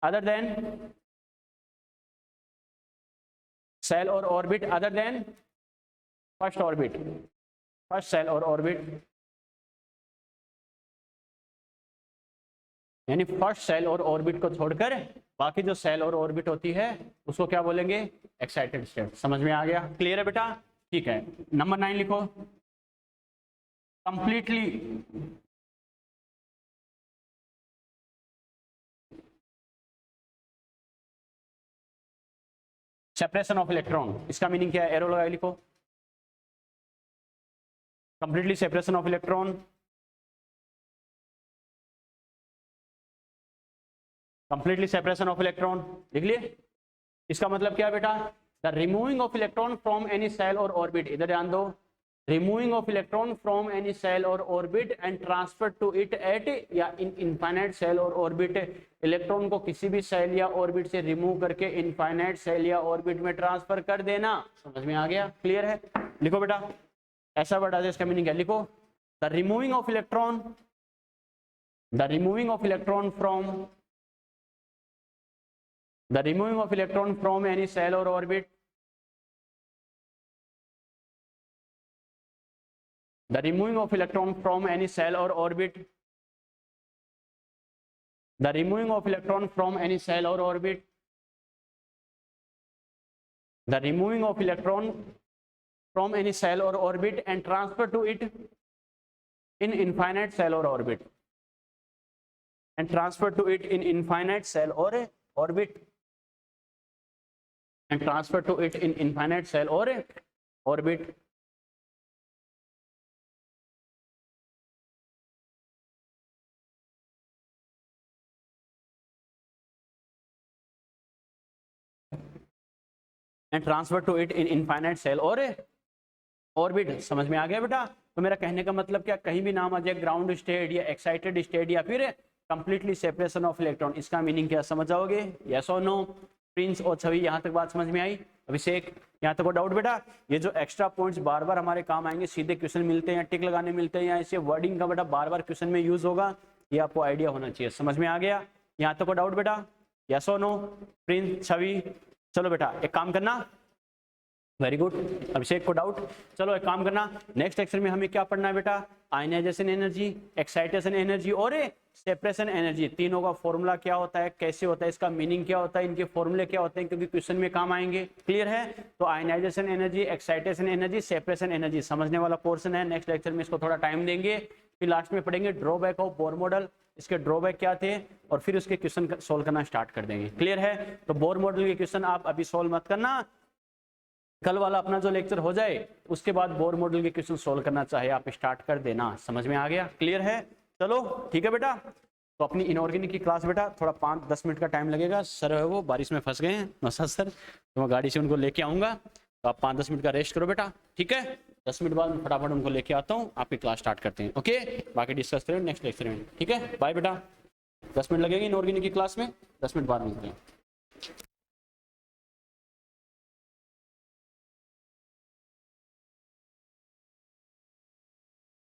अदर देन, सेल और orbit other than first orbit, first shell और ऑर्बिट, यानी फर्स्ट सेल और ऑर्बिट को छोड़कर बाकी जो सेल और ऑर्बिट होती है उसको क्या बोलेंगे, एक्साइटेड स्टेट। समझ में आ गया, क्लियर है बेटा? ठीक है, नंबर 9 लिखो, कंप्लीटली सेपरेशन ऑफ इलेक्ट्रॉन। इसका मीनिंग क्या है, एरो लगा लिखो, completely separation of electron, completely separation of electron लिख लिए। इसका मतलब क्या है बेटा, the removing of electron from any shell और ऑर्बिट, इधर ध्यान दो, removing of electron from any shell और orbit and transfer to it at या इन इनफाइनाइट सेल और ऑर्बिट, इलेक्ट्रॉन को किसी भी सेल या ऑर्बिट से रिमूव करके इनफाइनाइट सेल या ऑर्बिट में ट्रांसफर कर देना। समझ में आ गया, क्लियर है? लिखो बेटा, ऐसा वर्ड आ जाए, इसका मीनिंग क्या, लिखो the removing of electron, the removing of electron from, the removing of electron from any cell or orbit, the removing of electron from any cell or orbit, the removing of electron from any cell or orbit, the removing of electron from any cell or orbit and transfer to it in infinite cell or orbit, and transfer to it in infinite cell or orbit, and transfer to it in infinite cell or orbit, and transfer to it in infinite cell or orbit। समझ में आ गया बेटा? तो मेरा कहने का मतलब क्या, कहीं भी नाम आ जाए ग्राउंड स्टेट या एक्साइटेड स्टेट या फिर कंप्लीटली सेपरेशन ऑफ इलेक्ट्रॉन, इसका मीनिंग क्या समझ जाओगे, यस और नो? प्रिंस और छवि, यहाँ तक बात समझ में आई? अभिषेक, यहाँ तक को डाउट बेटा? ये जो एक्स्ट्रा पॉइंट्स बार बार हमारे काम आएंगे, सीधे क्वेश्चन मिलते हैं या टिक लगाने मिलते हैं या ऐसे वर्डिंग का बेटा बार बार क्वेश्चन में यूज होगा, ये आपको आइडिया होना चाहिए। समझ में आ गया? यहाँ तक को डाउट बेटा? यस और नो? प्रिंस, छवि, चलो बेटा एक काम करना, वेरी गुड। अभिषेक को डाउट, चलो एक काम करना, नेक्स्ट लेक्चर में हमें क्या पढ़ना है बेटा, आयनाइजेशन एनर्जी, एक्साइटेशन एनर्जी और सेपरेशन एनर्जी, तीनों का फॉर्मूला क्या होता है, कैसे होता है, इसका मीनिंग क्या होता है, इनके फॉर्मूले क्या होते हैं, क्योंकि क्वेश्चन में काम आएंगे। क्लियर है? तो ionisation energy, excitation energy, separation energy समझने वाला पोर्शन है। नेक्स्ट लेक्चर में इसको थोड़ा टाइम देंगे, फिर लास्ट में पढ़ेंगे ड्रॉबैक ऑफ बोर मॉडल, इसके ड्रॉबैक क्या थे, और फिर उसके क्वेश्चन सोल्व करना स्टार्ट कर देंगे। क्लियर है? तो बोर मॉडल के क्वेश्चन आप अभी सोल्व मत करना, कल वाला अपना जो लेक्चर हो जाए उसके बाद बोर मॉडल के क्वेश्चन सोल्व करना चाहे आप स्टार्ट कर देना। समझ में आ गया? क्लियर है? चलो ठीक है बेटा। तो अपनी इनऑर्गेनिक की क्लास बेटा थोड़ा 5-10 मिनट का टाइम लगेगा, सर है वो बारिश में फंस गए हैं नौशाद सर, तो मैं गाड़ी से उनको लेके आऊँगा, तो आप 5-10 मिनट का रेस्ट करो बेटा, ठीक है? 10 मिनट बाद फटाफट उनको लेके आता हूँ, आपकी क्लास स्टार्ट करते हैं। ओके, बाकी डिस्कस करें नेक्स्ट लेक्चर में, ठीक है? बाय बेटा, 10 मिनट लगेंगे इनऑर्गेनिक की क्लास में, 10 मिनट बाद मिलते हैं।